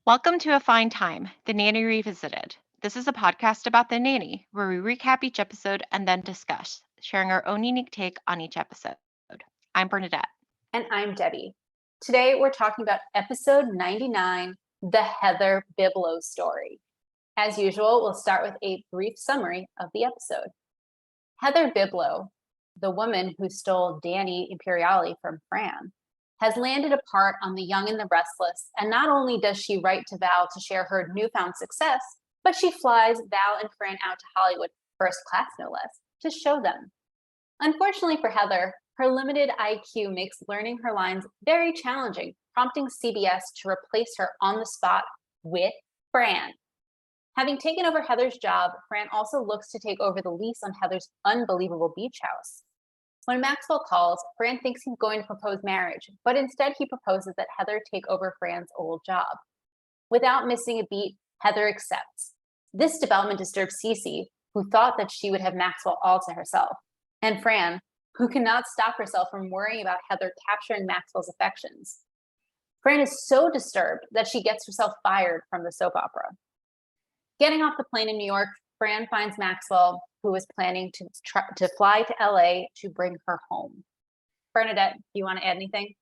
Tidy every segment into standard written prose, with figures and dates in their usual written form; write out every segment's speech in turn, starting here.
Welcome to A Fine Time, The Nanny Revisited. This is a podcast about The Nanny, where we recap each episode and then discuss, sharing our own unique take on each episode. I'm Bernadette. And I'm Debbie. Today we're talking about episode 99, The Heather Biblow Story. As usual, we'll start with a brief summary of the episode. Heather Biblow, the woman who stole Danny Imperiali from Fran, has landed a part on The Young and the Restless, and not only does she write to Val to share her newfound success, but she flies Val and Fran out to Hollywood, first class no less, to show them. Unfortunately for Heather, her limited IQ makes learning her lines very challenging, prompting CBS to replace her on the spot with Fran. Having taken over Heather's job, Fran also looks to take over the lease on Heather's unbelievable beach house. When Maxwell calls, Fran thinks he's going to propose marriage, but instead he proposes that Heather take over Fran's old job. Without missing a beat, Heather accepts. This development disturbs Cece, who thought that she would have Maxwell all to herself, and Fran, who cannot stop herself from worrying about Heather capturing Maxwell's affections. Fran is so disturbed that she gets herself fired from the soap opera. Getting off the plane in New York, Fran finds Maxwell, who is planning to fly to LA to bring her home. Bernadette, do you want to add anything?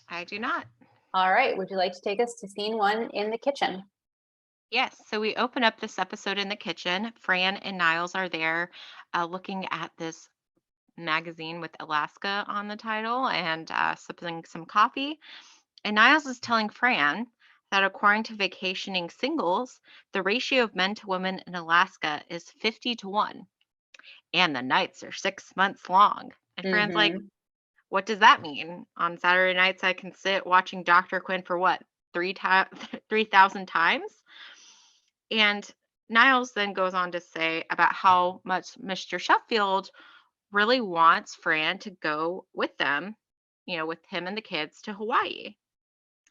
I do not. All right. Would you like to take us to scene 1 in the kitchen? Yes, so we open up this episode in the kitchen. Fran and Niles are there looking at this magazine with Alaska on the title and sipping some coffee. And Niles is telling Fran that according to vacationing singles, the ratio of men to women in Alaska is 50-1. And the nights are 6 months long. And Fran's like, Mm-hmm. what does that mean? On Saturday nights, I can sit watching Dr. Quinn for what, 3,000 times? And Niles then goes on to say about how much Mr. Sheffield really wants Fran to go with them, with him and the kids to Hawaii.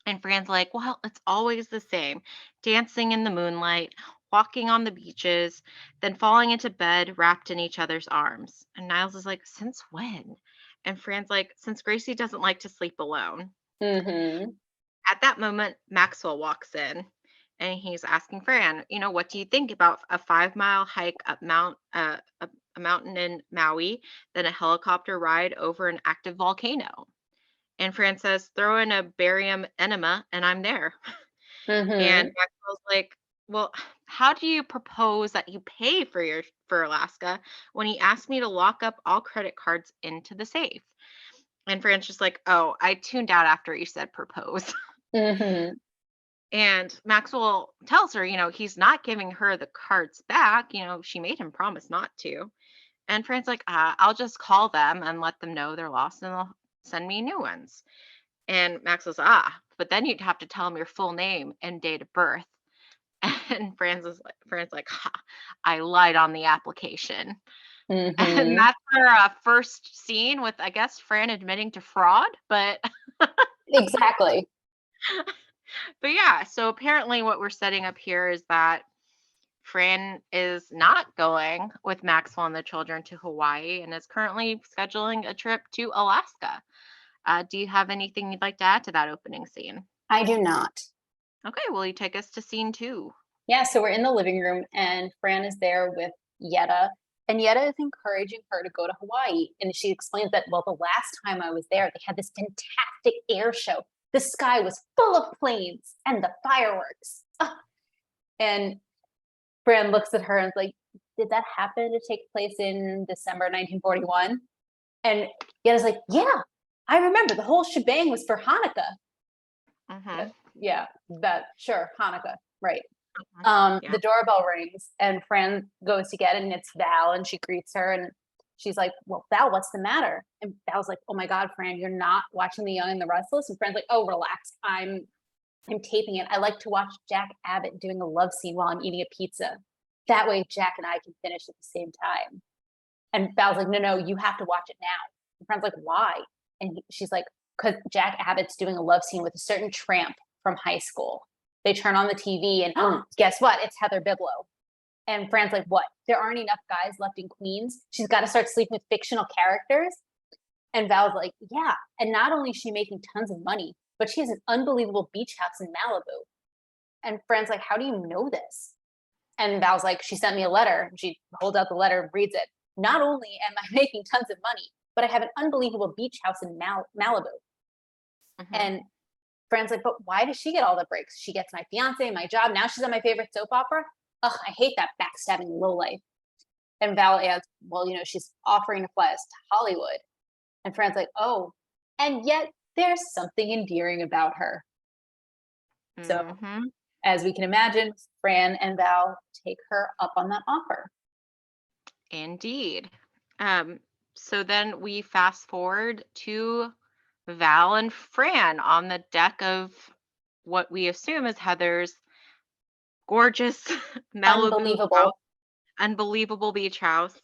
And Fran's like, well, it's always the same, dancing in the moonlight, walking on the beaches, then falling into bed wrapped in each other's arms. And Niles is like, since when? And Fran's like, since Gracie doesn't like to sleep alone. Mm-hmm. At that moment, Maxwell walks in and he's asking Fran, what do you think about a 5-mile hike up a mountain in Maui, then a helicopter ride over an active volcano? And Fran says, throw in a barium enema and I'm there. And Mm-hmm. Maxwell's like, well, how do you propose that you pay for Alaska when he asked me to lock up all credit cards into the safe? And Fran's just like, oh, I tuned out after you said propose. Mm-hmm. And Maxwell tells her, he's not giving her the cards back. She made him promise not to. And Fran's like, I'll just call them and let them know they're lost and they'll send me new ones. And Maxwell's, but then you'd have to tell him your full name and date of birth. And Fran's like, ha, I lied on the application. And Mm-hmm. that's our first scene with, I guess, Fran admitting to fraud. But Exactly. but yeah, so apparently what we're setting up here is that Fran is not going with Maxwell and the children to Hawaii and is currently scheduling a trip to Alaska. Do you have anything you'd like to add to that opening scene? I do not. Okay, will you take us to scene 2? Yeah, so we're in the living room and Fran is there with Yetta. And Yetta is encouraging her to go to Hawaii. And she explains that, well, the last time I was there, they had this fantastic air show. The sky was full of planes and the fireworks. Ah. And Fran looks at her and is like, did that happen to take place in December 1941? And Yetta's like, yeah, I remember the whole shebang was for Hanukkah. Mm-hmm. Yeah, sure, Hanukkah, right. Hmm. The Yeah. doorbell rings and Fran goes to get it and it's Val and she greets her and she's like, well, Val, what's the matter? And Val's like, oh my God, Fran, you're not watching The Young and the Restless? And Fran's like, oh, relax. I'm taping it. I like to watch Jack Abbott doing a love scene while I'm eating a pizza. That way Jack and I can finish at the same time. And Val's like, no, you have to watch it now. And Fran's like, why? And she's like, because Jack Abbott's doing a love scene with a certain tramp from high school. They turn on the TV and guess what? It's Heather Biblow. And Fran's like, what? There aren't enough guys left in Queens. She's got to start sleeping with fictional characters. And Val's like, yeah. And not only is she making tons of money, but she has an unbelievable beach house in Malibu. And Fran's like, how do you know this? And Val's like, she sent me a letter. She holds out the letter and reads it. Not only am I making tons of money, but I have an unbelievable beach house in Malibu. Hmm. And Fran's like, but why does she get all the breaks? She gets my fiance, my job. Now she's on my favorite soap opera. Ugh, I hate that backstabbing lowlife. And Val adds, well, she's offering to fly us to Hollywood. And Fran's like, oh, and yet there's something endearing about her. So, Hmm. as we can imagine, Fran and Val take her up on that offer. Indeed. Um, so then we fast forward to Val and Fran on the deck of what we assume is Heather's gorgeous Malibu house, Unbelievable. unbelievable beach house.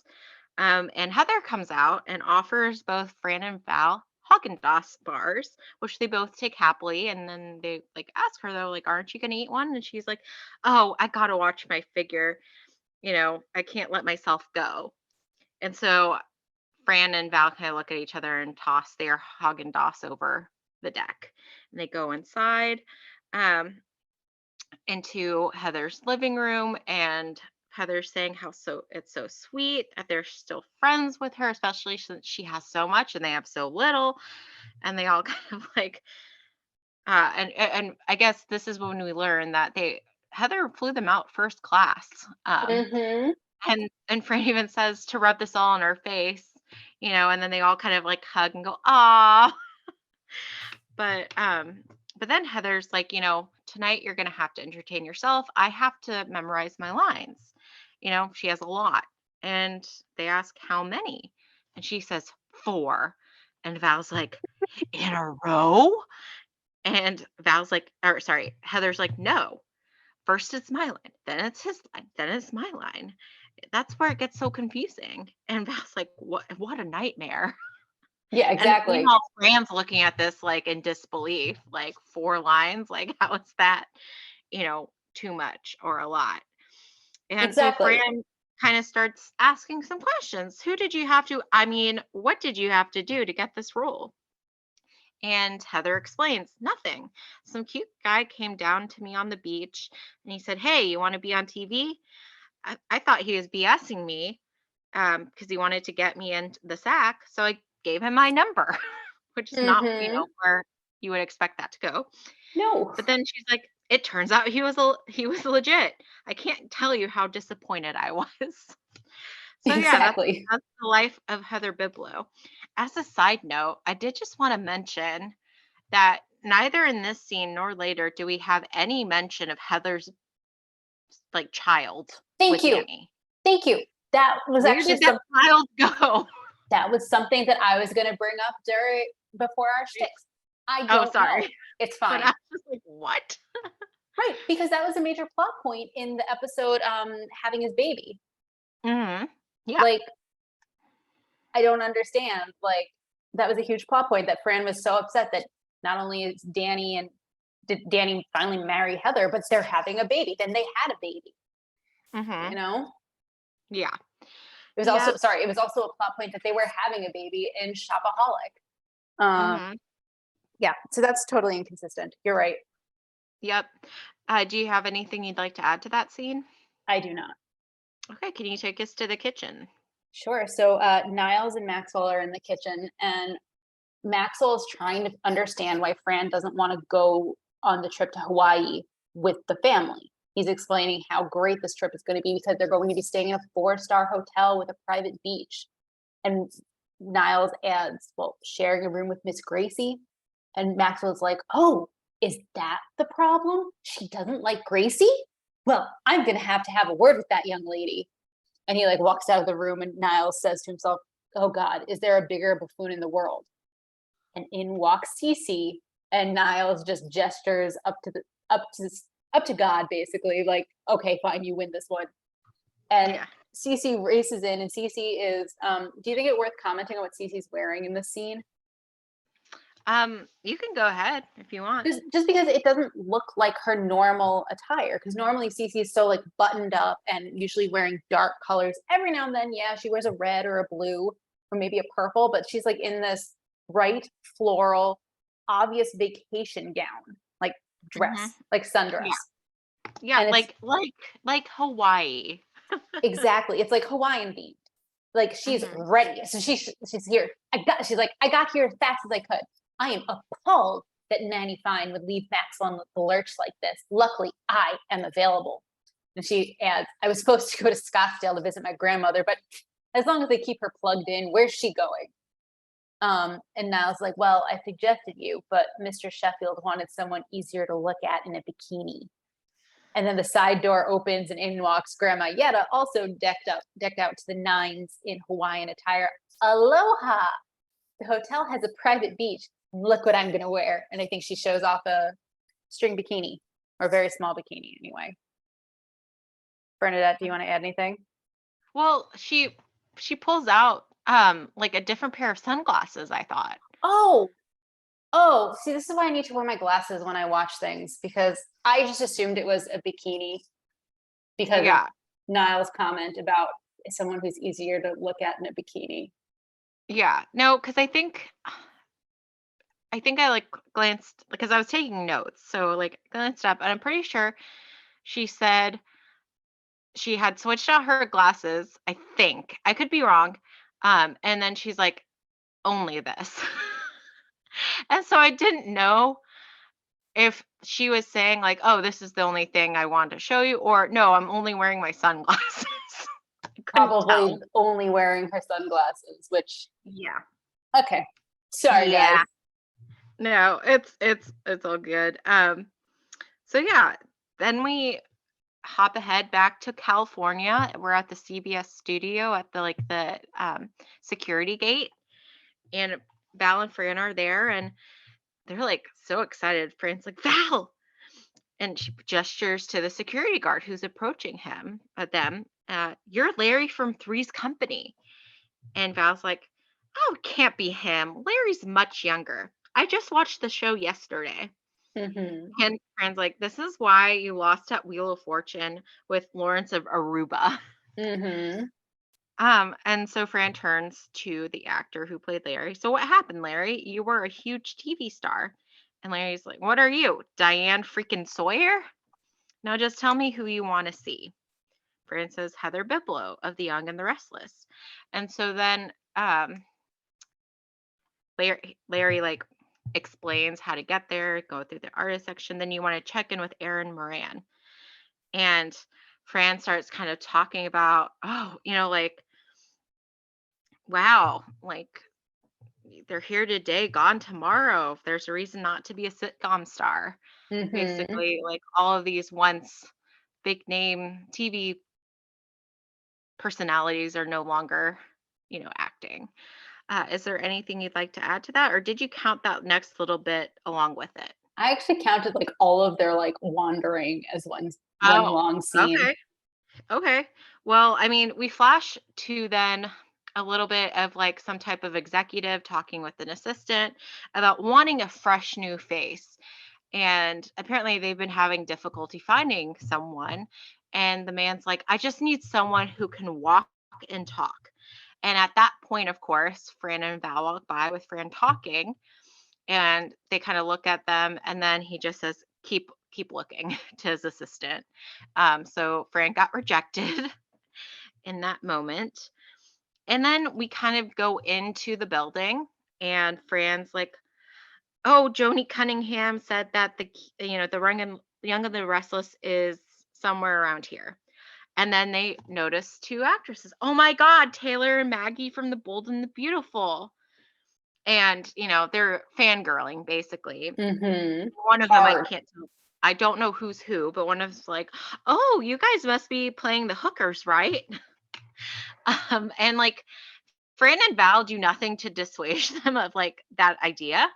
And Heather comes out and offers both Fran and Val Haagen-Dazs bars, which they both take happily. And then they like ask her, though, like, aren't you gonna eat one? And she's like, oh, I gotta watch my figure. I can't let myself go. And so Fran and Val kind of look at each other and toss their Haagen-Dazs over the deck. And they go inside. Into Heather's living room, and Heather's saying how it's so sweet that they're still friends with her, especially since she has so much and they have so little. And they all kind of like and I guess this is when we learn that they Heather flew them out first class. Mm-hmm. And Fran even says to rub this all on her face, and then they all kind of like hug and go, ah. But then Heather's like, tonight you're going to have to entertain yourself. I have to memorize my lines. She has a lot. And they ask how many. And she says 4. And Val's like, in a row? And Val's like, or sorry, Heather's like, no. First it's my line, then it's his line, then it's my line. That's where it gets so confusing. And Val's like, what a nightmare. Yeah, And exactly. meanwhile, Fran's looking at this like in disbelief, like 4 lines, like how is that, too much or a lot? And so Exactly. Fran kind of starts asking some questions. What did you have to do to get this role? And Heather explains, nothing. Some cute guy came down to me on the beach and he said, hey, you want to be on TV? I thought he was BSing me because he wanted to get me in the sack. So I gave him my number, which is not, Mm-hmm. where you would expect that to go. No. But then she's like, it turns out he was legit. I can't tell you how disappointed I was. So yeah, that's Exactly. that's the life of Heather Biblow. As a side note, I did just want to mention that neither in this scene nor later do we have any mention of Heather's like child Thank with you. Nanny. Thank you. That was Where actually did that child go? that was something that I was going to bring up during before our shticks. I Oh, don't know. sorry. It's But fine. I was like, what? Right, because that was a major plot point in the episode having his baby. Mhm. Yeah. Like, I don't understand. Like, that was a huge plot point that Fran was so upset that not only is Danny and did Danny finally marry Heather, but they're having a baby. Then they had a baby, you Mhm. know? Yeah. It was also Yep. sorry, it was also a plot point that they were having a baby in Shopaholic. Mhm. Yeah, so that's totally inconsistent. You're right. Yep. Do you have anything you'd like to add to that scene? I do not. Okay, can you take us to the kitchen? Sure. So Niles and Maxwell are in the kitchen, and Maxwell is trying to understand why Fran doesn't want to go on the trip to Hawaii with the family. He's explaining how great this trip is going to be because they're going to be staying in a 4-star hotel with a private beach. And Niles adds, well, sharing a room with Miss Gracie. And Maxwell's like, oh, is that the problem? She doesn't like Gracie? Well, I'm going to have a word with that young lady. And he like walks out of the room, and Niles says to himself, oh God, is there a bigger buffoon in the world? And in walks Cece, and Niles just gestures up to God, basically, like, okay, fine, you win this one. And Yeah. Cece races in, and Cece is. Do you think it worth commenting on what Cece's wearing in this scene? You can go ahead if you want. Just because it doesn't look like her normal attire. Because normally Cece is so like buttoned up and usually wearing dark colors. Every now and then, yeah, she wears a red or a blue or maybe a purple, but she's like in this bright floral, obvious vacation gown, like Mhm. dress, like Yeah. sundress. Yeah, And it's like Hawaii. exactly, it's like Hawaiian themed. Like she's Mhm. ready. So she's here. She's like, I got here as fast as I could. I am appalled that Nanny Fine would leave Max on the lurch like this. Luckily, I am available. And she adds, I was supposed to go to Scottsdale to visit my grandmother, but as long as they keep her plugged in, where's she going? And Niall's like, well, I suggested you, but Mr. Sheffield wanted someone easier to look at in a bikini. And then the side door opens and in walks Grandma Yetta, also decked out to the nines in Hawaiian attire. Aloha! The hotel has a private beach. Look what I'm gonna wear. And I think she shows off a string bikini, or a very small bikini anyway. Bernadette, do you want to add anything? Well, she pulls out, like a different pair of sunglasses, I thought. Oh, oh, see, this is why I need to wear my glasses when I watch things because I just assumed it was a bikini because of Yeah. Niall's comment about someone who's easier to look at in a bikini. Yeah. No, because I think I like glanced because I was taking notes. So like glanced up and I'm pretty sure she said she had switched out her glasses, I think. I could be wrong. And then she's like, only this. And so I didn't know if she was saying like, "Oh, this is the only thing I wanted to show you," or "No, I'm only wearing my sunglasses." I couldn't Probably tell. only wearing her sunglasses, which Yeah. okay. Sorry guys. Yeah. No, it's all good. So yeah, then we hop ahead back to California. We're at the CBS studio at the security gate, and Val and Fran are there, and they're like so excited. Fran's like, "Val!" And she gestures to the security guard who's approaching them. You're Larry from Three's Company. And Val's like, oh, it can't be him. Larry's much younger. I just watched the show yesterday. Hmm. And Fran's like, this is why you lost at Wheel of Fortune with Lawrence of Aruba. Hmm. And so Fran turns to the actor who played Larry. So what happened, Larry? You were a huge TV star. And Larry's like, what are you, Diane freaking Sawyer? Now just tell me who you want to see. Fran says Heather Biblow of The Young and the Restless. And so then Larry like explains how to get there, go through the artist section. Then you want to check in with Aaron Moran. And Fran starts kind of talking about, oh, like, wow, like they're here today, gone tomorrow. If there's a reason not to be a sitcom star. Hmm. Basically, like all of these once big name TV personalities are no longer, acting. Is there anything you'd like to add to that, or did you count that next little bit along with it? I actually counted like all of their like wandering as one Oh, long scene. okay. Okay. Well, I mean, we flash to then a little bit of like some type of executive talking with an assistant about wanting a fresh new face. And apparently they've been having difficulty finding someone. And the man's like, I just need someone who can walk and talk. And at that point, of course, Fran and Val walk by with Fran talking, and they kind of look at them, and then he just says, keep looking to his assistant. So Fran got rejected in that moment. And then we kind of go into the building, and Fran's like, oh, Joni Cunningham said that the Young and the Restless is somewhere around here. And then they notice two actresses. Oh my God, Taylor and Maggie from The Bold and the Beautiful. And, they're fangirling basically. Hmm. One of them, I Hard. can't tell. I don't know who's who, but one of them's like, oh, you guys must be playing the hookers, right? And like Fran and Val do nothing to dissuade them of like that idea.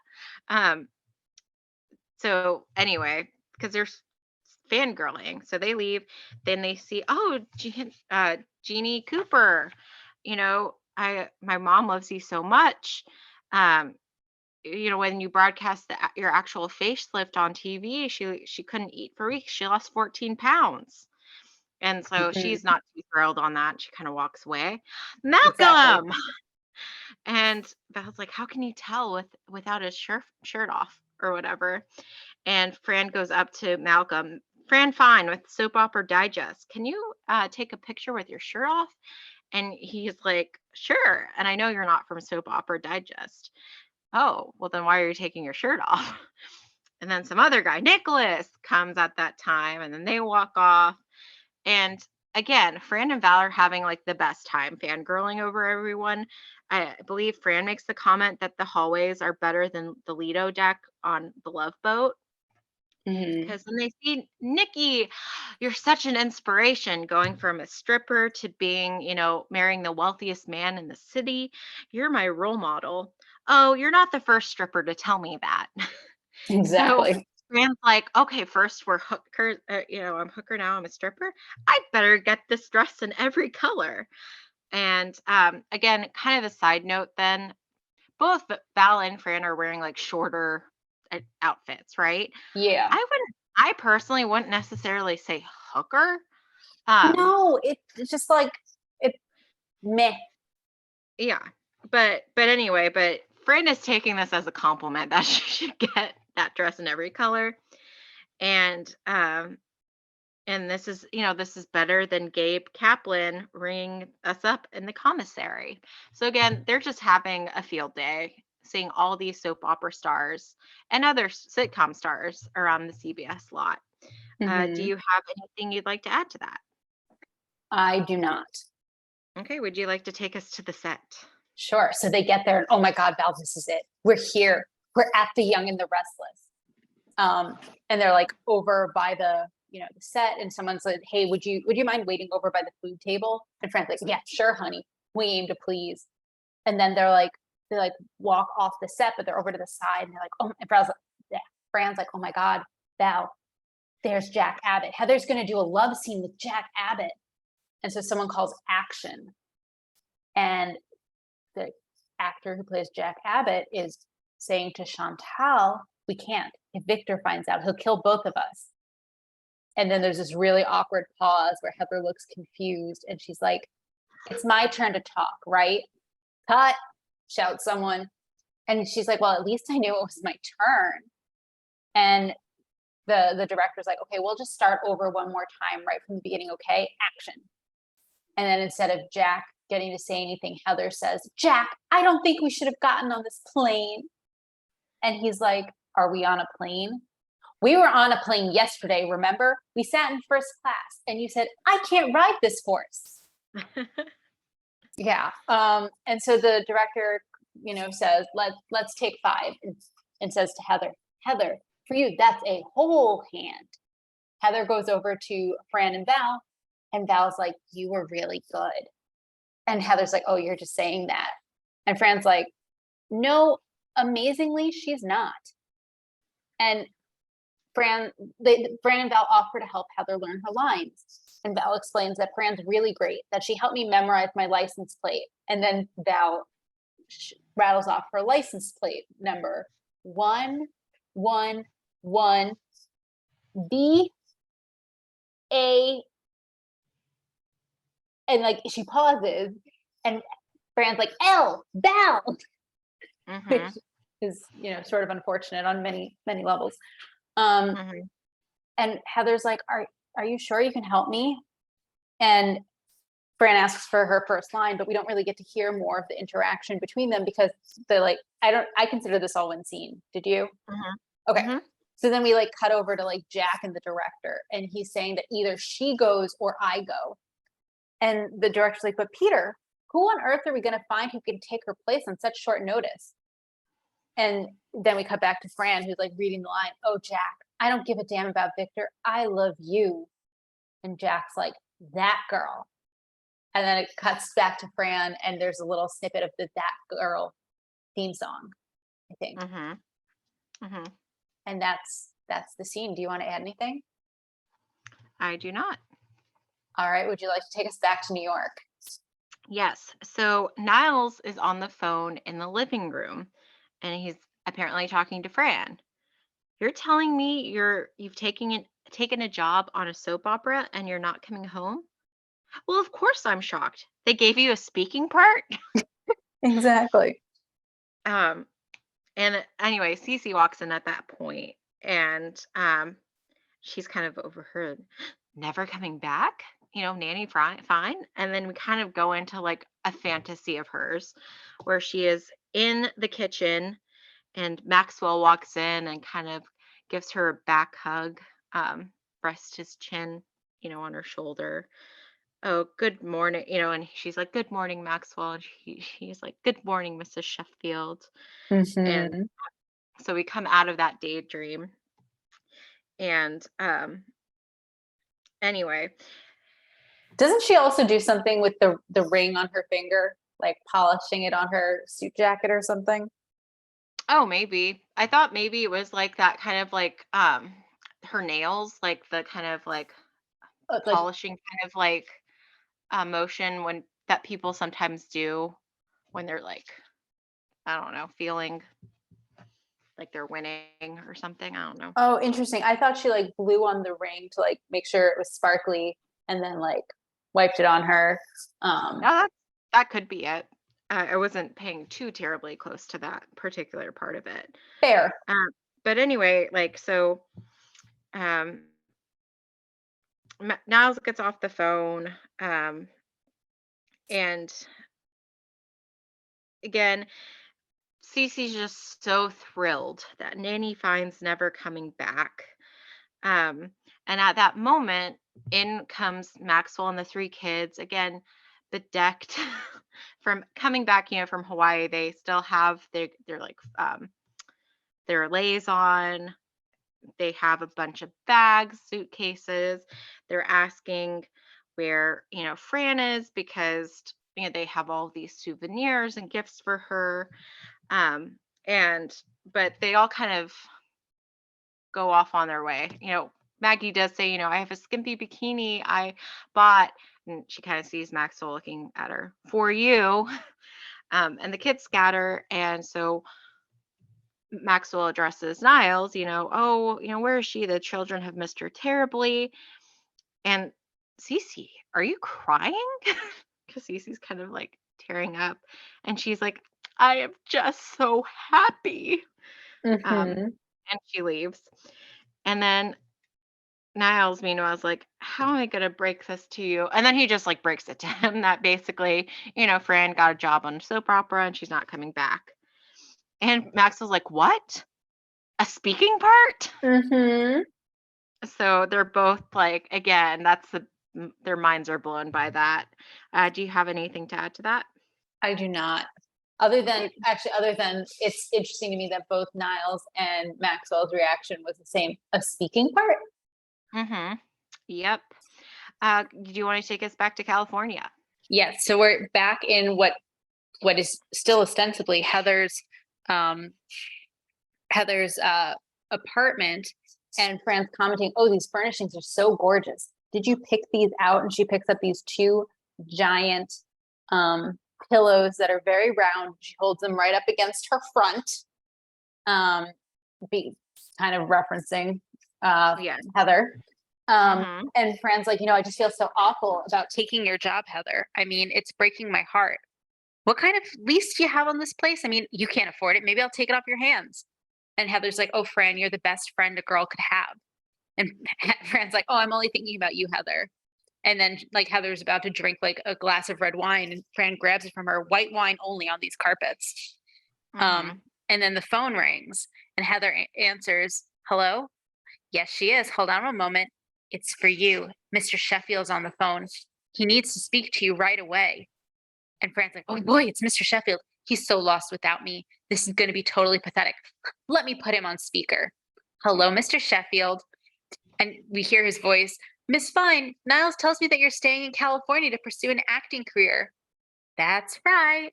Um, so anyway, because they're fangirling. So they leave. Then they see, oh, Jeannie Cooper. My mom loves you so much. Um, when you broadcast your actual facelift on TV, she couldn't eat for weeks. She lost 14 pounds. And so she's Mhm. not too thrilled on that. She kind of walks away. Exactly. Malcolm. And Val's like, how can you tell without his shirt off or whatever? And Fran goes up to Malcolm. Fran Fine with Soap Opera Digest. Can you take a picture with your shirt off? And he's like, sure. And I know you're not from Soap Opera Digest. Oh, well, then why are you taking your shirt off? And then some other guy, Nicholas, comes at that time, and then they walk off. And again, Fran and Val are having like the best time fangirling over everyone. I believe Fran makes the comment that the hallways are better than the Lido deck on the Love Boat. Mhm. Because when they see Nikki, you're such an inspiration going from a stripper to being, marrying the wealthiest man in the city. You're my role model. Oh, you're not the first stripper to tell me that. So Exactly. Rand's like, okay, first we're hooker, I'm hooker now, I'm a stripper. I better get this dress in every color. And again, kind of a side note then, both Val and Fran are wearing like shorter outfits, right? Yeah. I personally wouldn't necessarily say hooker. Um, No, it's just like it meh. yeah. But anyway, but Fran is taking this as a compliment that she should get that dress in every color. And this is better than Gabe Kaplan ringing us up in the commissary. So again, they're just having a field day, seeing all these soap opera stars and other sitcom stars around the CBS lot. Do Mhm. you have anything you'd like to add to that? I do not. Okay, would you like to take us to the set? Sure. So they get there and, oh my God, Val, this is it. We're here. We're at the Young and the Restless. And they're like over by the set, and someone's like, hey, would you mind waiting over by the food table? And Fran's like, yeah, sure, honey. We aim to please. And then they walk off the set, but they're over to the side and they're like, oh, and Fran's like, oh my God, Val, there's Jack Abbott. Heather's gonna do a love scene with Jack Abbott. And so someone calls action. And the actor who plays Jack Abbott is saying to Chantal, we can't. If Victor finds out, he'll kill both of us. And then there's this really awkward pause where Heather looks confused and she's like, it's my turn to talk, right? Cut, shouts someone. And she's like, well, at least I knew it was my turn. And the director's like, okay, we'll just start over one more time right from the beginning, okay? Action. And then instead of Jack getting to say anything, Heather says, Jack, I don't think we should have gotten on this plane. And he's like, are we on a plane? We were on a plane yesterday, remember? We sat in first class and you said, I can't ride this horse. Yeah. And so the director, says, let's take five, and says to Heather, for you, that's a whole hand. Heather goes over to Fran and Val's like, you were really good. And Heather's like, oh, you're just saying that. And Fran's like, no, amazingly, she's not. And Fran and Val offer to help Heather learn her lines. And Val explains that Fran's really great, that she helped me memorize my license plate. And then Val rattles off her license plate number 111 B A. And like she pauses, and Fran's like, L, Val, which Mm-hmm. is sort of unfortunate on many levels. Mm-hmm. And Heather's like, are you sure you can help me? And Fran asks for her first line, but we don't really get to hear more of the interaction between them because they're like, I consider this all one scene. Did you? Mm-hmm. Okay. Mm-hmm. So then we like cut over to like Jack and the director, and he's saying that either she goes or I go. And the director's like, but Peter, who on earth are we going to find who can take her place on such short notice? And then we cut back to Fran, who's like reading the line, oh, Jack, I don't give a damn about Victor. I love you. And Jack's like, that girl. And then it cuts back to Fran, and there's a little snippet of the That Girl theme song, I think. Mm-hmm. Mm-hmm. And that's the scene. Do you want to add anything? I do not. All right. Would you like to take us back to New York? Yes. So Niles is on the phone in the living room, and he's apparently talking to Fran. You're telling me you've taken a job on a soap opera and you're not coming home? Well, of course I'm shocked. They gave you a speaking part? Exactly. And anyway, Cece walks in at that point, and she's kind of overheard, never coming back? Nanny fine. And then we kind of go into like a fantasy of hers where she is in the kitchen and Maxwell walks in and kind of gives her a back hug, rests his chin, on her shoulder. Oh, good morning, and she's like, good morning, Maxwell. And he's like, good morning, Mrs. Sheffield. And Hmm. so we come out of that daydream. And anyway, Doesn't she also do something with the ring on her finger, like polishing it on her suit jacket or something? oh, maybe. I thought maybe it was like that kind of like her nails, like the kind of like Like, polishing kind of like motion when that people sometimes do when they're like, I don't know, feeling like they're winning or something. I don't know. oh, interesting. I thought she like blew on the ring to like make sure it was sparkly and then like wiped it on her. No, that could be it. I wasn't paying too terribly close to that particular part of it. Fair. Um, but anyway, like so, um, Niles gets off the phone, and again, Cece's just so thrilled that Nanny finds never coming back. Um, and at that moment, in comes Maxwell and the three kids, again, bedecked from coming back, from Hawaii. They still have their like their lays on. They have a bunch of bags, suitcases. They're asking where, Fran is because they have all these souvenirs and gifts for her. Um, and but they all kind of go off on their way. Maggie does say, I have a skimpy bikini I bought, and she kind of sees Maxwell looking at her for you. And the kids scatter, and so Maxwell addresses Niles, oh, where is she? The children have missed her terribly. And Cece, are you crying? Because Cece's kind of like tearing up, and she's like, I am just so happy. Um, Hmm. and she leaves. And then Niles, meanwhile, is like, how am I going to break this to you? And then he just like breaks it to him that basically, Fran got a job on a soap opera and she's not coming back. And Max was like, what? A speaking part? Hmm. So they're both like, again, their minds are blown by that. Do you have anything to add to that? I do not. Other than it's interesting to me that both Niles and Maxwell's reaction was the same. A speaking part? Mm-hmm. Yep. Do you want to take us back to California? Yes. So we're back in what is still ostensibly um Heather's apartment, and Fran's commenting, "Oh, these furnishings are so gorgeous. Did you pick these out?" And she picks up these two giant um, pillows that are very round. She holds them right up against her front, um, be kind of referencing Yeah. Heather. Mm-hmm. And Fran's like, I just feel so awful about taking your job, Heather. I mean, it's breaking my heart. What kind of lease do you have on this place? I mean, you can't afford it. Maybe I'll take it off your hands. And Heather's like, oh, Fran, you're the best friend a girl could have. And Fran's like, oh, I'm only thinking about you, Heather. And then like Heather's about to drink like a glass of red wine, and Fran grabs it from her. White wine only on these carpets. Mm-hmm. And then the phone rings, and Heather answers, hello? Yes, she is. Hold on a moment. It's for you. Mr. Sheffield's on the phone. He needs to speak to you right away. And Fran's like, oh boy, it's Mr. Sheffield. He's so lost without me. This is going to be totally pathetic. Let me put him on speaker. Hello, Mr. Sheffield. And we hear his voice. Miss Fine, Niles tells me that you're staying in California to pursue an acting career. That's right.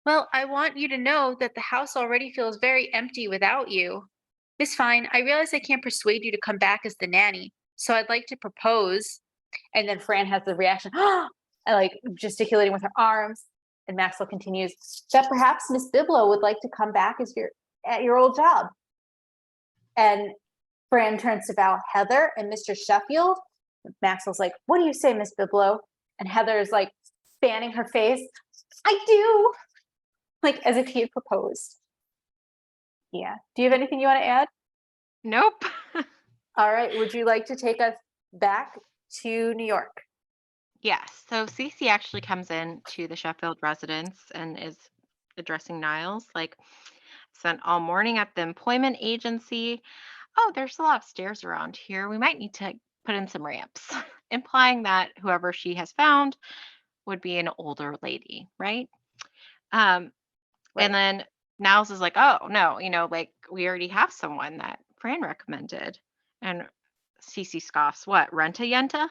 Well, I want you to know that the house already feels very empty without you. Miss Fine, I realize I can't persuade you to come back as the nanny, so I'd like to propose. And then Fran has the reaction, and like gesticulating with her arms. And Maxwell continues that perhaps Miss Biblow would like to come back as at your old job. And Fran turns to Val, Heather and Mr. Sheffield. Maxwell's like, what do you say, Miss Biblow? And Heather is like fanning her face. I do. Like as if he had proposed. Yeah. Do you have anything you want to add? Nope. All right. Would you like to take us back to New York? Yes. So Cece actually comes in to the Sheffield residence and is addressing Niles like, spent all morning at the employment agency. Oh, there's a lot of stairs around here. We might need to put in some ramps, implying that whoever she has found would be an older lady, right? Um, and Right. then Niles is like, oh, no, like we already have someone that Fran recommended. And Cece scoffs, what, Renta Yenta?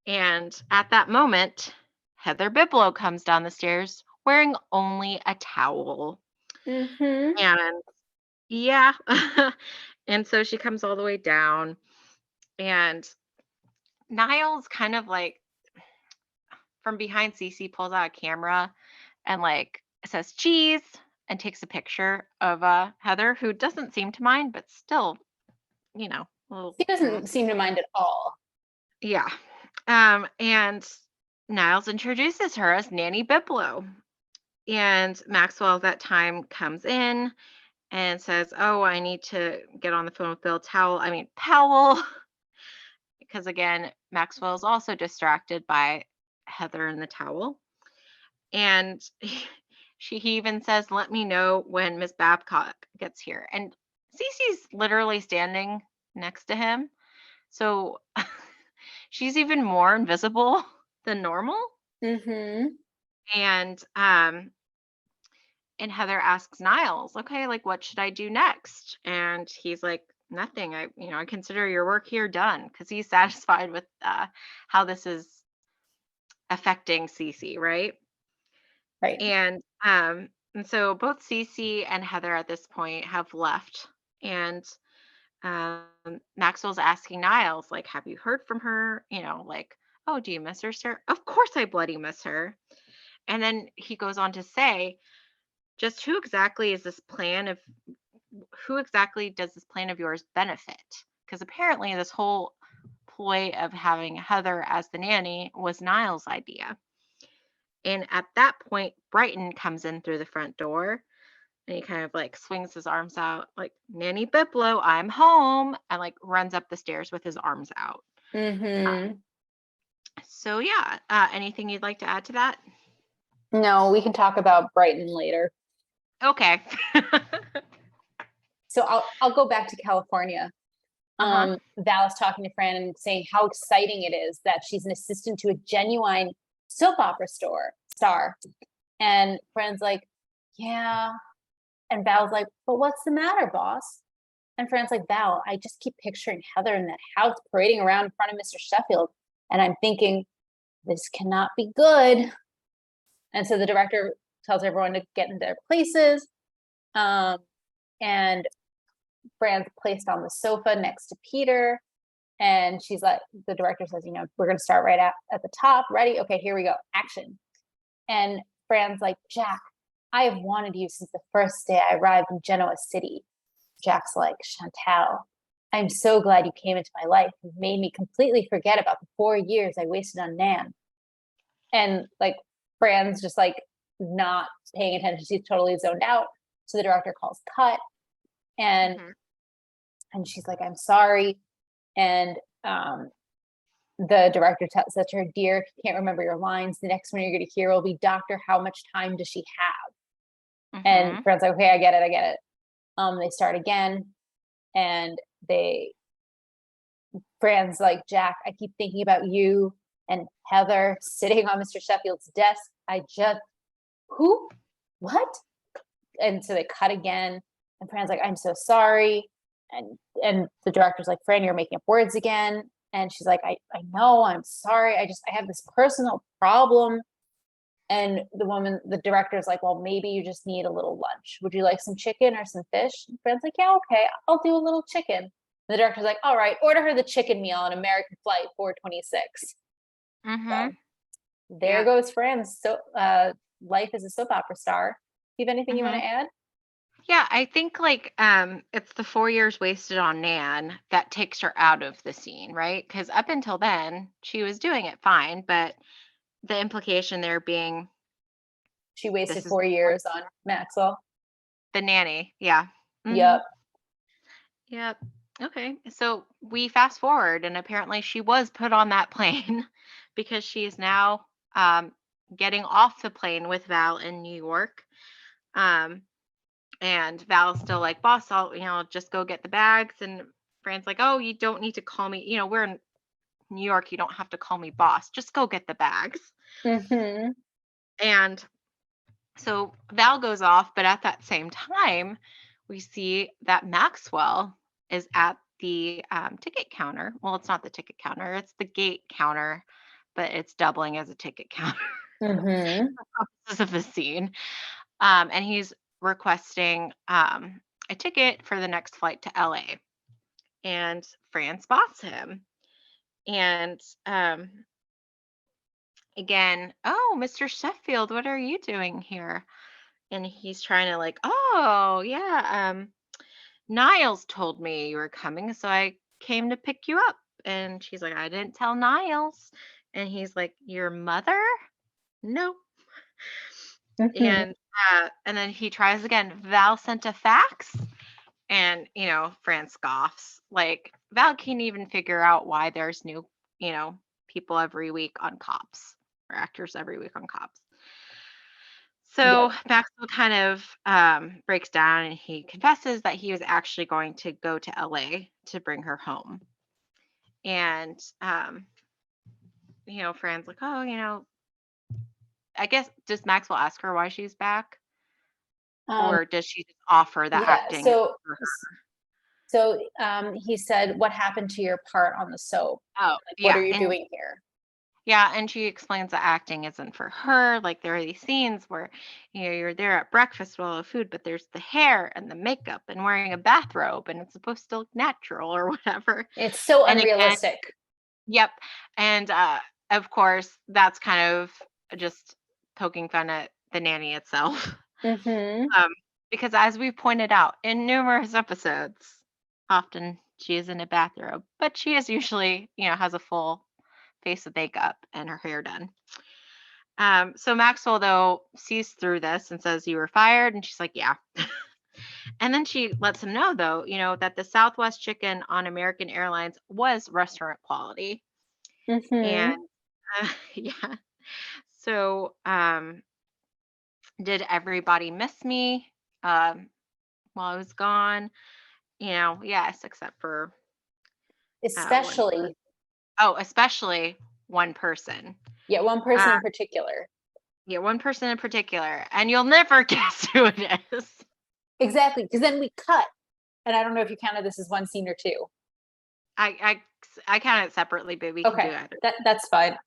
And at that moment, Heather Biblow comes down the stairs wearing only a towel. Mm-hmm. And yeah. And so she comes all the way down, and Niles kind of like from behind Cece pulls out a camera and like says cheese and takes a picture of Heather, who doesn't seem to mind, but still, a little, He doesn't seem to mind at all. yeah. And Niles introduces her as Nanny Biblow. And Maxwell at that time comes in and says, oh, I need to get on the phone with Bill Powell. Because again, Maxwell is also distracted by Heather and the towel. And he even says, let me know when Miss Babcock gets here. And Cece's literally standing next to him. So she's even more invisible than normal. Mm-hmm. And Heather asks Niles, okay, like what should I do next? And he's like, nothing. I consider your work here done, because he's satisfied with how this is affecting Cece, right? Right. And so both Cece and Heather at this point have left, and Maxwell's asking Niles, like, have you heard from her? Like, oh, do you miss her, sir? Of course I bloody miss her. And then he goes on to say, just who exactly does this plan of yours benefit? Because apparently this whole ploy of having Heather as the nanny was Niles' idea. And at that point, Brighton comes in through the front door, and he kind of like swings his arms out, like, Nanny Biblow, I'm home, and like runs up the stairs with his arms out. Mm-hmm. So, yeah, anything you'd like to add to that? No, we can talk about Brighton later. Okay. So I'll go back to California. Uh-huh. Val is talking to Fran and saying how exciting it is that she's an assistant to a genuine soap opera star. And Fran's like, yeah. And Val's like, but what's the matter, boss? And Fran's like, Val, I just keep picturing Heather in that house parading around in front of Mr. Sheffield. And I'm thinking, this cannot be good. And so the director tells everyone to get in their places. And Fran's placed on the sofa next to Peter. And she's like, the director says, we're going to start right at the top. Ready? Okay, here we go. Action. And Fran's like, Jack, I have wanted you since the first day I arrived in Genoa City. Jack's like, Chantal, I'm so glad you came into my life and made me completely forget about the 4 years I wasted on Nan. And like, Fran's just like not paying attention. She's totally zoned out. So the director calls cut. And Mhm. and she's like, I'm sorry. And the director says to her, dear, if you can't remember your lines, the next one you're going to hear will be, Doctor, how much time does she have? And Mhm. Fran's like, okay, I get it. They start again, and Fran's like, Jack, I keep thinking about you and Heather sitting on Mr. Sheffield's desk. Who? What? And so they cut again, and Fran's like, I'm so sorry. And the director's like, Fran, you're making up words again. And she's like, I know, I'm sorry. I have this personal problem. And the director's like, well, maybe you just need a little lunch. Would you like some chicken or some fish? And Fran's like, yeah, okay, I'll do a little chicken. And the director's like, all right, order her the chicken meal on American Flight 426. So Mhm. there Yeah. goes Fran's life as a soap opera star. Do you have anything you want Mhm. to add? Yeah, I think like it's the 4 years wasted on Nan that takes her out of the scene, right? Because up until then, she was doing it fine, but the implication there being She wasted this is 4 years on Maxwell. the nanny. Yeah. Mhm. Yep. Yep. Okay. So we fast forward, and apparently she was put on that plane because she is now um, getting off the plane with Val in New York. Um, and Val's still like, boss, I'll, just go get the bags. And Fran's like, oh, you don't need to call me. We're in New York. You don't have to call me boss. Just go get the bags. Mm-hmm. And so Val goes off, but at that same time, we see that Maxwell is at the ticket counter. Well, it's not the ticket counter, it's the gate counter, but it's doubling as a ticket counter Mm-hmm. for purposes of the scene. And he's requesting a ticket for the next flight to LA. And Fran spots him. And again, oh, Mr. Sheffield, what are you doing here? And he's trying to like, oh yeah, Niles told me you were coming, so I came to pick you up. And she's like, I didn't tell Niles. And he's like, your mother? No. Mm-hmm. And then he tries again. Val sent a fax, and Fran scoffs. Like Val can't even figure out why there's new, people every week on Cops, or actors every week on Cops. Yep. So Maxwell kind of breaks down, and he confesses that he was actually going to go to LA to bring her home. And, Fran's like, oh, I guess, does Maxwell ask her why she's back? Um, Or does she just offer that yeah. acting is So, for her? he said, "What happened to your part on the soap? Oh, Like, what are yeah. you And doing here?" yeah, and she explains that acting isn't for her. Like there are these scenes where, you're there at breakfast with all the food, but there's the hair and the makeup and wearing a bathrobe, and it's supposed to look natural or whatever. It's so And again, unrealistic. yep. And of course, that's kind of just poking fun at the nanny itself. Mm-hmm. Um, because as we've pointed out in numerous episodes, often she is in a bathrobe, but she is usually, has a full face of makeup and her hair done. So Maxwell, though, sees through this and says, you were fired. And she's like, yeah. And then she lets him know, though, that the Southwest chicken on American Airlines was restaurant quality. And Mm-hmm. yeah. So did everybody miss me while I was gone? Yes, except for one person. Especially, Oh, especially one person. yeah, one Uh, person in particular. yeah, one person in particular. And you'll never guess who it is. Exactly, because then we cut, and I don't know if you counted this as one scene or two. I count it separately, but we can do Okay, either. that's fine.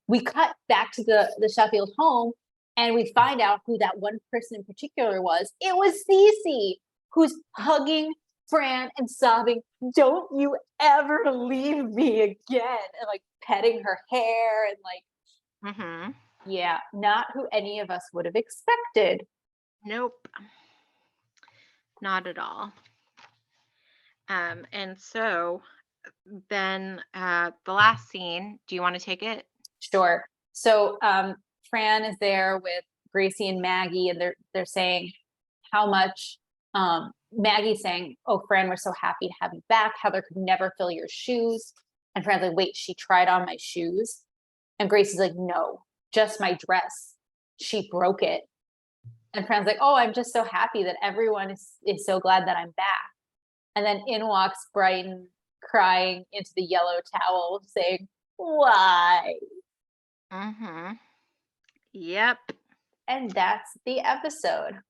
We cut back to the Sheffield home, and we find out who that one person in particular was. It was Cece, who's hugging Fran and sobbing, "Don't you ever leave me again," and like petting her hair and like, Hmm. yeah, not who any of us would have expected. Nope, not at all. And so then the last scene, do you want to take it? Sure. So Fran is there with Gracie and Maggie, and they're saying how much Maggie's saying, "Oh, Fran, we're so happy to have you back. Heather could never fill your shoes." And Fran's like, "Wait, she tried on my shoes?" And Gracie's like, "No, just my dress. She broke it." And Fran's like, "Oh, I'm just so happy that everyone is so glad that I'm back." And then in walks Brighton crying into the yellow towel, saying, "Why?" Hmm. Yep, And that's the episode.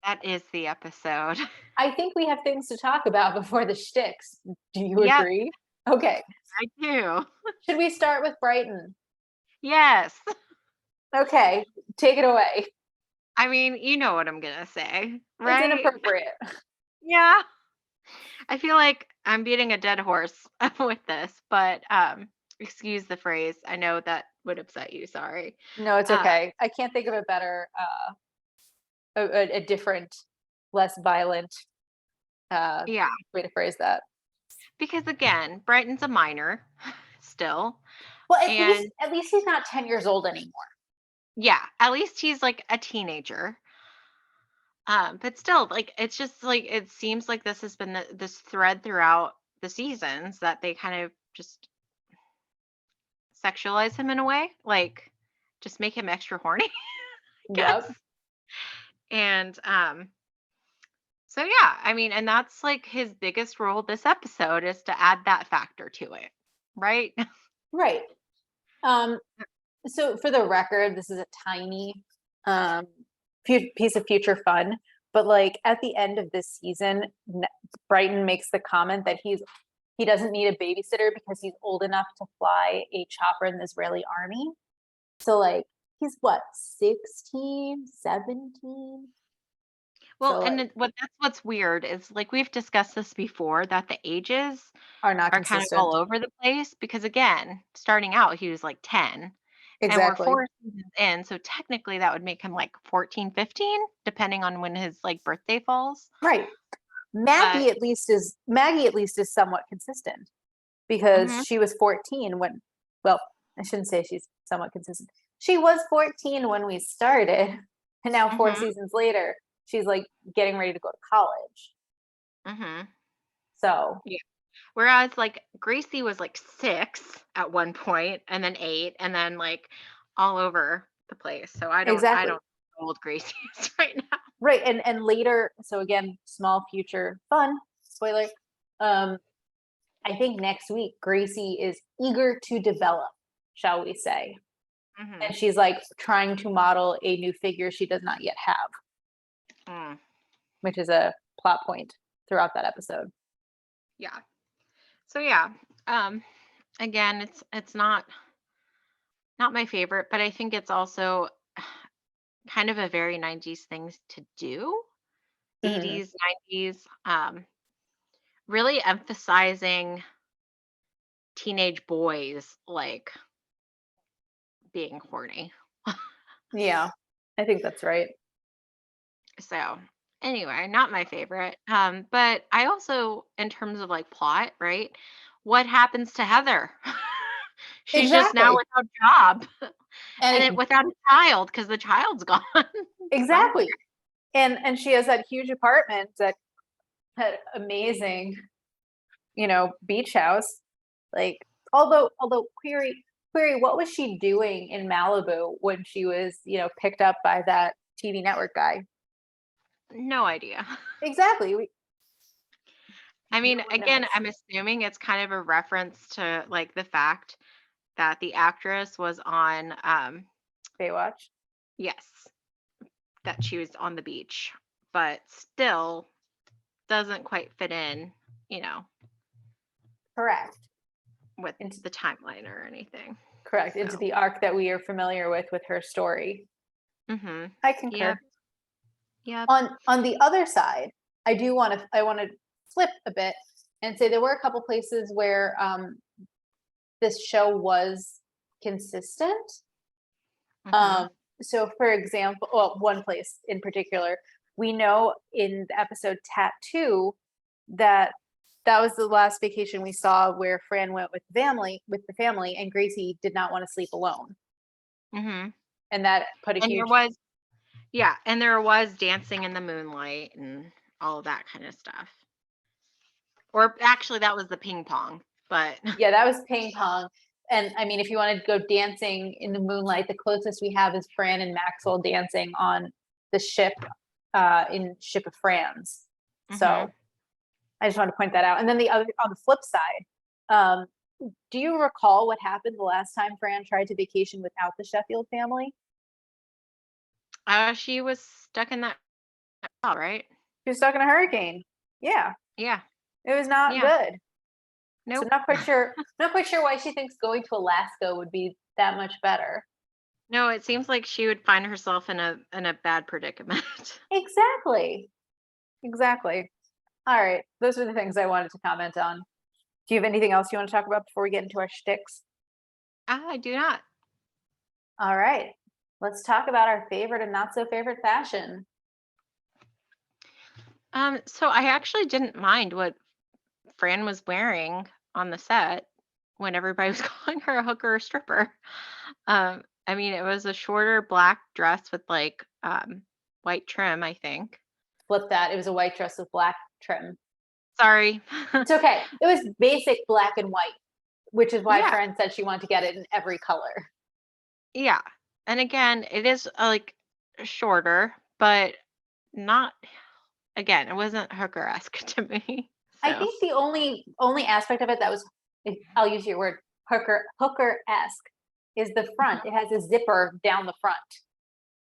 that is the episode. I think we have things to talk about before the shticks. Do you Yep, agree? Okay. I do. Should we start with Brighton? Yes. Okay, take it away. I mean, you know what I'm gonna say, It's right? inappropriate. Yeah. I feel like I'm beating a dead horse with this, but excuse the phrase. I know that would upset you. Sorry. No, it's Uh, okay. I can't think of a better, a different, less violent uh, yeah, way to phrase that. because again, Brighton's a minor still, Well, and at least he's not 10 years old anymore. yeah, at least he's like a teenager. But still, like it's just like it seems like this has been this thread throughout the seasons that they kind of just sexualize him in a way, like just make him extra horny, I Yep. guess. And so yeah, I mean, and that's like his biggest role this episode is to add that factor to it, right? Right. Um, so for the record, this is a tiny um piece of future fun, but like at the end of this season, Brighton makes the comment that he doesn't need a babysitter because he's old enough to fly a chopper in the Israeli army. So like he's what, 16, 17? Well, So and like that's what's weird is like we've discussed this before that the ages are not are kind of all consistent. over the place because again, starting out he was like 10 and we're Exactly. 4 seasons in, so technically that would make him like 14, 15, depending on when his like birthday falls. Right. But Maggie at least is somewhat consistent because mhm, she was 14 when, well, I shouldn't say she's somewhat consistent. She was 14 when we started, and now 4 mhm, seasons later, she's like getting ready to go to college. mhm. So, Yeah. Whereas like Gracie was like 6 at one point and then 8 and then like all over the place. So I don't exactly. know how old Gracie is right now. Right. And later, so again, small future fun, spoiler. Um, I think next week Gracie is eager to develop, shall we say. And Mhm. she's like trying to model a new figure she does not yet have, Mm, which is a plot point throughout that episode. yeah. So yeah, um, again, it's not my favorite, but I think it's also kind of a very 90s things to do. Mhm. 80s, 90s, really emphasizing teenage boys like being horny. Yeah, I think that's right. So anyway, not my favorite. But I also, in terms of like plot, right? What happens to Heather? She's just now Exactly. without a job and And it without a child because the child's gone somewhere. exactly. And she has that huge apartment, that amazing, beach house. Like, although query, what was she doing in Malibu when she was, picked up by that TV network guy? No idea. Exactly. I No mean, one again, knows. I'm assuming it's kind of a reference to like the fact that the actress was on Baywatch. yes, that she was on the beach, but still doesn't quite fit in, you know, Correct. with Into the timeline or anything. correct. Into So, the arc that we are familiar with her story. mhm. I Yep, concur. yep. On the other side, I want to flip a bit and say there were a couple places where this show was consistent. Mhm. Um, so, for example, well, one place in particular, we know in the episode Tattoo that that was the last vacation we saw where Fran went with the family, and Gracie did not want to sleep alone, Mhm. and that put a And there huge was yeah, and there was dancing in the moonlight and all of that kind of stuff. Or actually that was the ping pong, but yeah, that was ping pong. And I mean, if you wanted to go dancing in the moonlight, the closest we have is Fran and Maxwell dancing on the ship, in Ship of Fran's. mhm. So I just want to point that out. And then on the flip side, um, do you recall what happened the last time Fran tried to vacation without the Sheffield family? She was stuck in that all right. She was stuck in a hurricane. Yeah, Yeah. it was not Yeah. good. So Nope. not quite sure why she thinks going to Alaska would be that much better. No, it seems like she would find herself in a bad predicament. Exactly. Exactly. All right. Those are the things I wanted to comment on. Do you have anything else you want to talk about before we get into our shticks? I do not. All right. Let's talk about our favorite and not so favorite fashion. So I actually didn't mind what Fran was wearing on the set when everybody was calling her a hooker or stripper. I mean, it was a shorter black dress with like white trim, I think. Flip that. It was a white dress with black trim. Sorry. It's okay. It was basic black and white, which is why Yeah. Fran said she wanted to get it in every color. Yeah. And again, it is like shorter, but not again, it wasn't hooker-esque to me. I So, think the only aspect of it that was, I'll use your word, hooker-esque, is the front. mhm. It has a zipper down the front.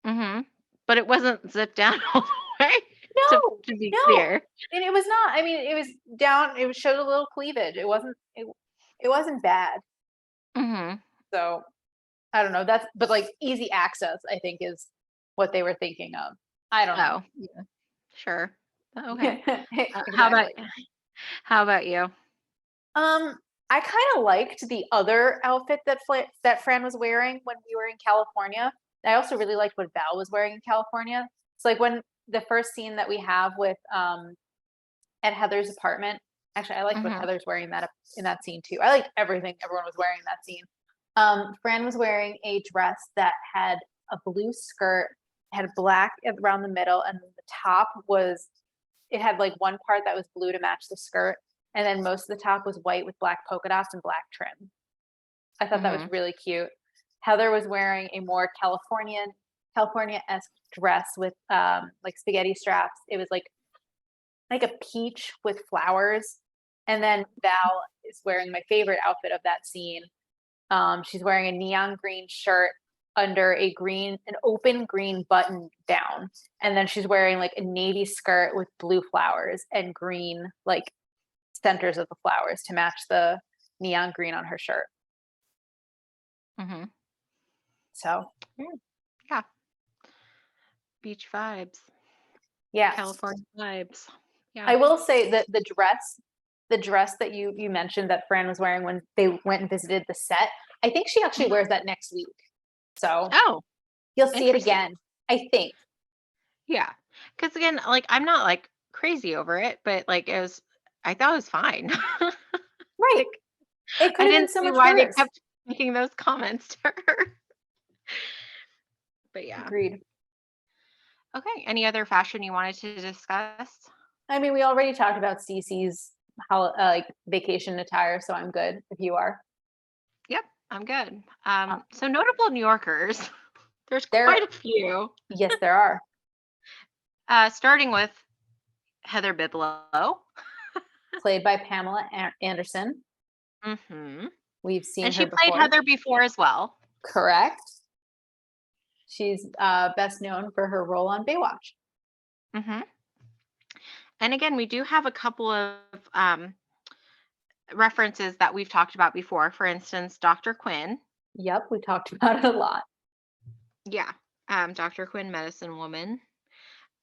Mhm. But it wasn't zipped down all the way to No, to be no, clear. and it was not. I mean, it was down. It showed a little cleavage. It wasn't. It wasn't bad. Mhm. So I don't know. That's but like easy access. I think is what they were thinking of. I don't know. Oh, yeah. Sure. Okay. How about Exactly. how about you? Um, I kind of liked the other outfit that Fran was wearing when we were in California. I also really liked what Val was wearing in California. It's like when the first scene that we have with at Heather's apartment. Actually, I liked what Mhm. Heather's wearing in that scene too. I liked everything everyone was wearing in that scene. Fran was wearing a dress that had a blue skirt, had black around the middle, and the top was it had like one part that was blue to match the skirt, and then most of the top was white with black polka dots and black trim. I thought that was Mhm. really cute. Heather was wearing a more California-esque dress with like spaghetti straps. It was like a peach with flowers. And then Val is wearing my favorite outfit of that scene. She's wearing a neon green shirt under an open green button down. And then she's wearing like a navy skirt with blue flowers and green, like centers of the flowers to match the neon green on her shirt. Mhm. So, Yeah. Yeah. Beach vibes. yeah, California vibes. Yeah. I will say that the dress that you mentioned that Fran was wearing when they went and visited the set, I think she actually Mhm. wears that next week. So Oh, you'll see it interesting. again, I think. Yeah. Because again, like I'm not like crazy over it, but like it was I thought it was fine. Right. Like It could I have been didn't so see much why they worse. kept making those comments to her. But yeah. Agreed. Okay. Any other fashion you wanted to discuss? I mean, we already talked about Cece's like vacation attire, so I'm good if you are. Yep, I'm good. Uh, So notable New Yorkers. There's quite there, a few. yes, there are. Starting with Heather Biblow. Played by Pamela Anderson. Hmm. We've seen And her she played before. Heather before as well. Correct. She's best known for her role on Baywatch. Hmm. And again, we do have a couple of references that we've talked about before. For instance, Dr. Quinn. Yep, we talked about it a lot. Yeah, Dr. Quinn, medicine woman.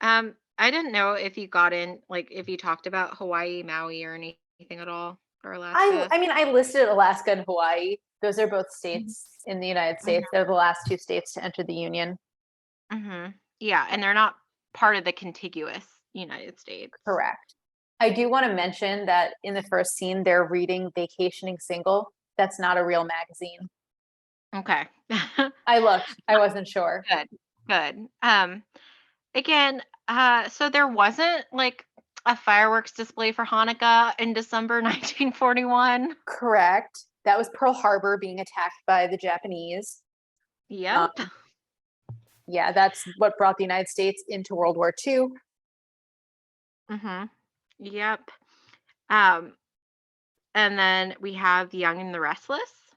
I didn't know if you got in, like, if you talked about Hawaii, Maui, or anything at all, or Alaska. I mean, I listed Alaska and Hawaii. Those are both Mhm. states in the United Mhm. States. They're the last two states to enter the union. Mhm. Yeah, and they're not part of the contiguous United States. Correct. I do want to mention that in the first scene, they're reading Vacationing Single. That's not a real magazine. Okay. I looked, I wasn't sure. Good. Good. Again, so there wasn't like a fireworks display for Hanukkah in December 1941. Correct. That was Pearl Harbor being attacked by the Japanese. Um, Yep. yeah, that's what brought the United States into World War II. Mhm. Yep. Um, and then we have The Young and the Restless.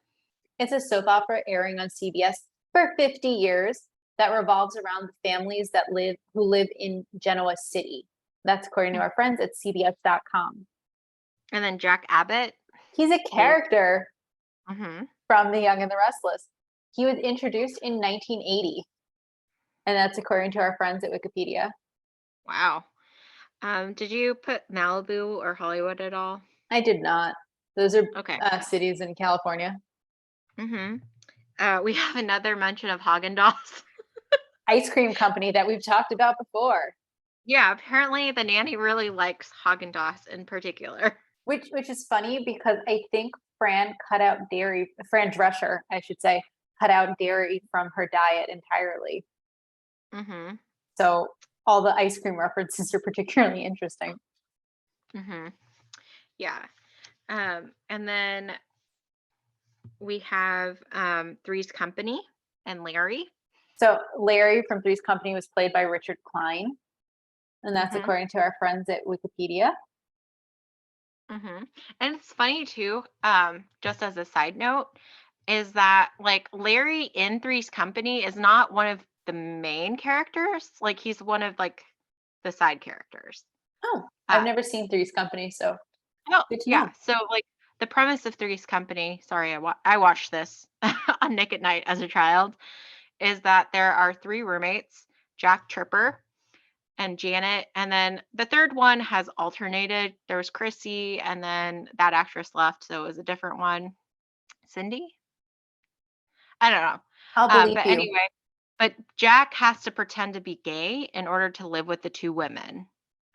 It's a soap opera airing on CBS for 50 years that revolves around the families who live in Genoa City. That's according to Mm. our friends at CBS.com. And then Jack Abbott He's a is character mhm. from The Young and the Restless. He was introduced in 1980, and that's according to our friends at Wikipedia. Wow. Did you put Malibu or Hollywood at all? I did not. Those are Okay. cities in California. Mhm. We have another mention of Haagen-Dazs. Ice cream company that we've talked about before. Yeah, apparently the nanny really likes Haagen-Dazs in particular. Which is funny because I think Fran Drescher, I should say, cut out dairy from her diet entirely. Mhm. So all the ice cream references are particularly interesting. Mhm. Yeah. And then we have Three's Company and Larry. So Larry from Three's Company was played by Richard Klein, and that's Hmm. according to our friends at Wikipedia. Hmm. And it's funny too, just as a side note, is that like Larry in Three's Company is not one of the main characters. Like he's one of like the side characters. Oh, Uh, I've never seen Three's Company, so no, good to yeah. know. So like the premise of Three's Company. Sorry, I watched this on Nick at Night as a child. Is that there are three roommates, Jack Tripper and Janet, and then the third one has alternated. There was Chrissy, and then that actress left, so it was a different one. Cindy? I don't know. I'll believe But you. anyway, but Jack has to pretend to be gay in order to live with the two women,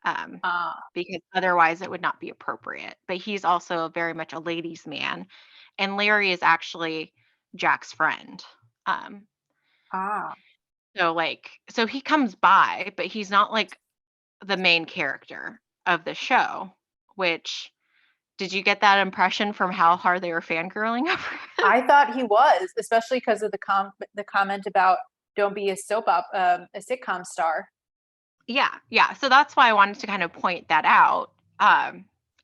because otherwise it would not be appropriate. But he's also very much a ladies' man, and Larry is actually Jack's friend. Um, Ah. so he comes by, but he's not like the main character of the show, which did you get that impression from how hard they were fangirling over him? I thought he was, especially because of the comment about don't be a a sitcom star. Yeah, yeah. So that's why I wanted to kind of point that out.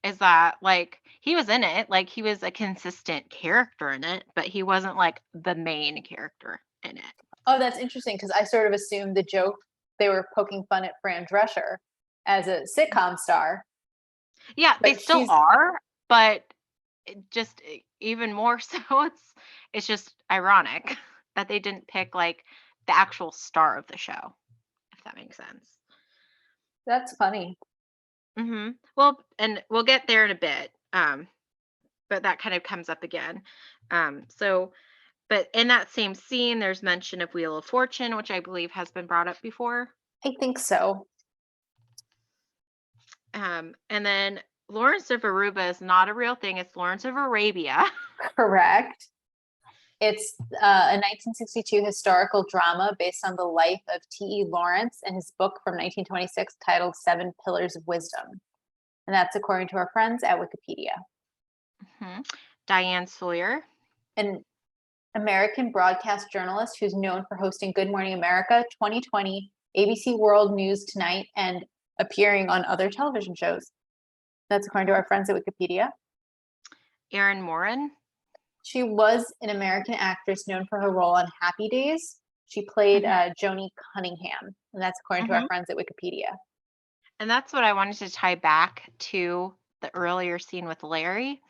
Is that like he was in it, like he was a consistent character in it, but he wasn't like the main character in it. Oh, that's interesting because I sort of assumed the joke they were poking fun at Fran Drescher as a sitcom star, Yeah, they but still she's are, but even more so, it's just ironic that they didn't pick like the actual star of the show, if that makes sense. that's funny. Well, and we'll get there in a bit. But that kind of comes up again. So, but in that same scene, there's mention of Wheel of Fortune, which I believe has been brought up before. I think so. And then Lawrence of Aruba is not a real thing. It's Lawrence of Arabia. Correct. It's a 1962 historical drama based on the life of T.E. Lawrence and his book from 1926 titled Seven Pillars of Wisdom. And that's according to our friends at Wikipedia. Mhm. Diane Sawyer. An American broadcast journalist who's known for hosting Good Morning America, 2020, ABC World News Tonight, and appearing on other television shows. That's according to our friends at Wikipedia. Erin Moran. She was an American actress known for her role on Happy Days. She played Hmm. Joni Cunningham, and that's according to our Hmm. friends at Wikipedia. And that's what I wanted to tie back to the earlier scene with Larry.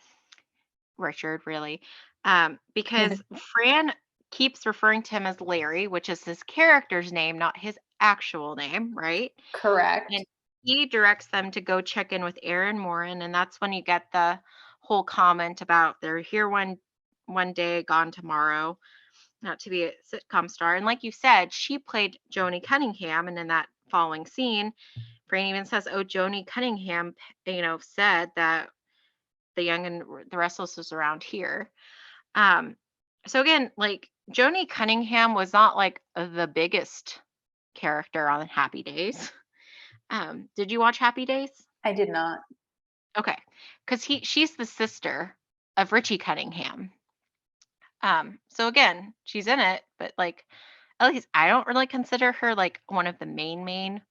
Richard, really, because Fran keeps referring to him as Larry, which is his character's name, not his actual name, right? Correct. And he directs them to go check in with Aaron Morin, and that's when you get the whole comment about they're here one day, gone tomorrow, not to be a sitcom star. And like you said, she played Joni Cunningham, and in that following scene, Fran even says, "Oh, Joni Cunningham, said that the Young and the Restless was around here." Um, so again, like Joni Cunningham was not like the biggest character on Happy Days. Did you watch Happy Days? I did not. Okay, because she's the sister of Richie Cunningham. So again, she's in it, but like at least I don't really consider her like one of the main.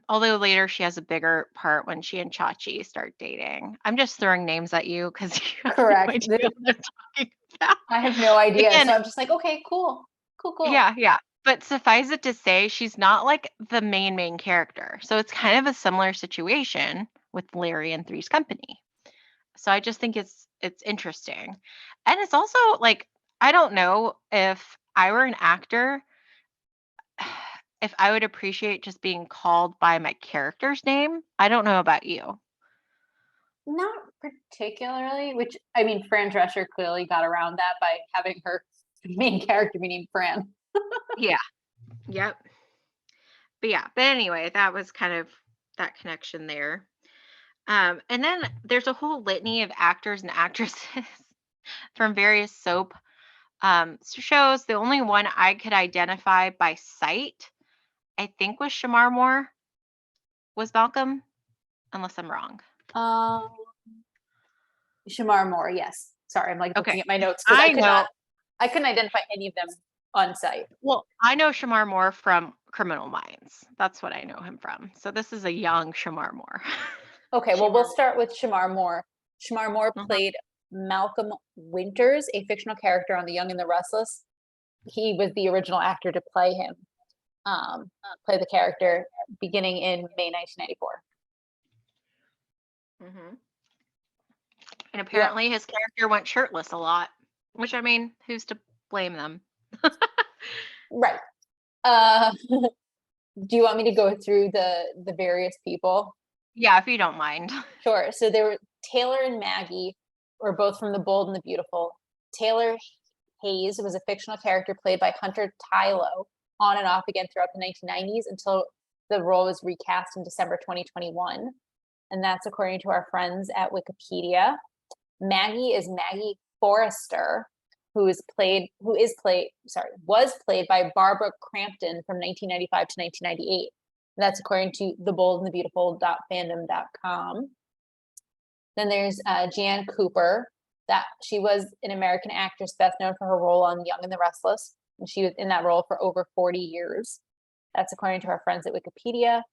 Although later she has a bigger part when she and Chachi start dating. I'm just throwing names at you because you have no Correct. idea what I'm talking about. I have no idea. Again, So I'm just like, okay, cool. Cool, cool. yeah, yeah. But suffice it to say, she's not like the main character. So it's kind of a similar situation with Larry and Three's Company. So I just think it's interesting. And it's also like I don't know if I were an actor if I would appreciate just being called by my character's name. I don't know about you. Not particularly, which I mean, Fran Drescher clearly got around that by having her main character be named Fran. Yeah. Yep. But anyway, that was kind of that connection there. And then there's a whole litany of actors and actresses from various soap shows. The only one I could identify by sight, I think, was Shamar Moore, was Malcolm, unless I'm wrong. Shamar Moore, yes. Sorry, I'm like looking Okay. at my notes because I know. I couldn't identify any of them on site. Well, I know Shamar Moore from Criminal Minds. That's what I know him from. So this is a young Shamar Moore. Okay, well, we'll Shamar. start with Shamar Moore. Shamar Moore Mhm. played Malcolm Winters, a fictional character on The Young and the Restless. He was the original actor to play him, play the character beginning in May 1994. Mhm. And You want, apparently his character went shirtless a lot, which I mean, who's to blame them? right. Uh, do you want me to go through the various people? Yeah, if you don't mind. Sure. So there were Taylor and Maggie were both from The Bold and the Beautiful. Taylor Hayes was a fictional character played by Hunter Tylo on and off again throughout the 1990s until the role was recast in December 2021. And that's according to our friends at Wikipedia. Maggie is Maggie Forrester, was played by Barbara Crampton from 1995 to 1998. That's according to theboldandthebeautiful.fandom.com. Then there's Jan Cooper. That she was an American actress best known for her role on Young and the Restless, and she was in that role for over 40 years. That's according to our friends at Wikipedia.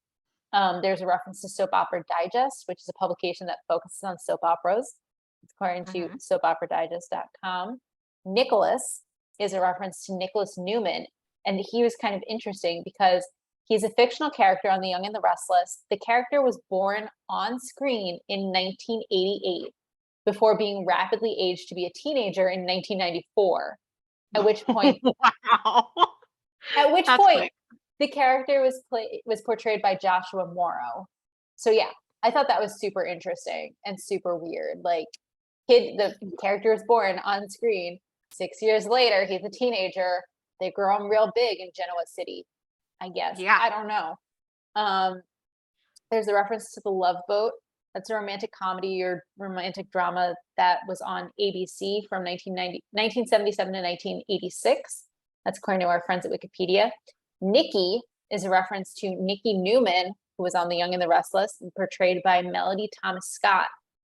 There's a reference to Soap Opera Digest, which is a publication that focuses on soap operas. It's according to Mhm. soapoperadigest.com. Nicholas is a reference to Nicholas Newman, and he was kind of interesting because he's a fictional character on The Young and the Restless. The character was born on screen in 1988 before being rapidly aged to be a teenager in 1994. At which point, Wow. at which That's point, quick. the character was portrayed by Joshua Morrow. So yeah, I thought that was super interesting and super weird. Like, the character is born on screen. 6 years later, he's a teenager. They grow him real big in Genoa City. I guess Yeah. I don't know. Um, there's a reference to The Love Boat. That's a romantic comedy or romantic drama that was on ABC from 1977 to 1986. That's according to our friends at Wikipedia. Nikki is a reference to Nikki Newman, who was on The Young and the Restless, and portrayed by Melody Thomas Scott.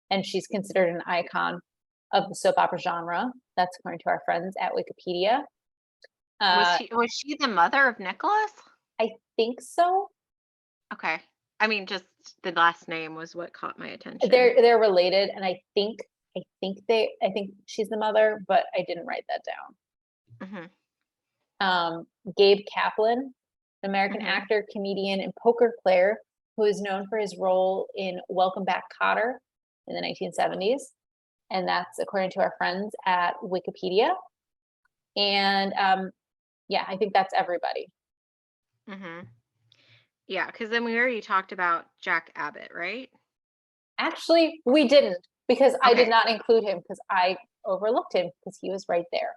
And she's considered an icon of the soap opera genre. That's according to our friends at Wikipedia. Was she the mother of Nicholas? I think so. Okay. I mean, just the last name was what caught my attention. They're related, and I think she's the mother, but I didn't write that down. Mhm. Gabe Kaplan, American Mhm. actor, comedian, and poker player who is known for his role in Welcome Back, Kotter in the 1970s. And that's according to our friends at Wikipedia. And yeah, I think that's everybody. Mhm. Yeah, because then we already talked about Jack Abbott, right? Actually, we didn't because I did Okay. not include him because I overlooked him because he was right there.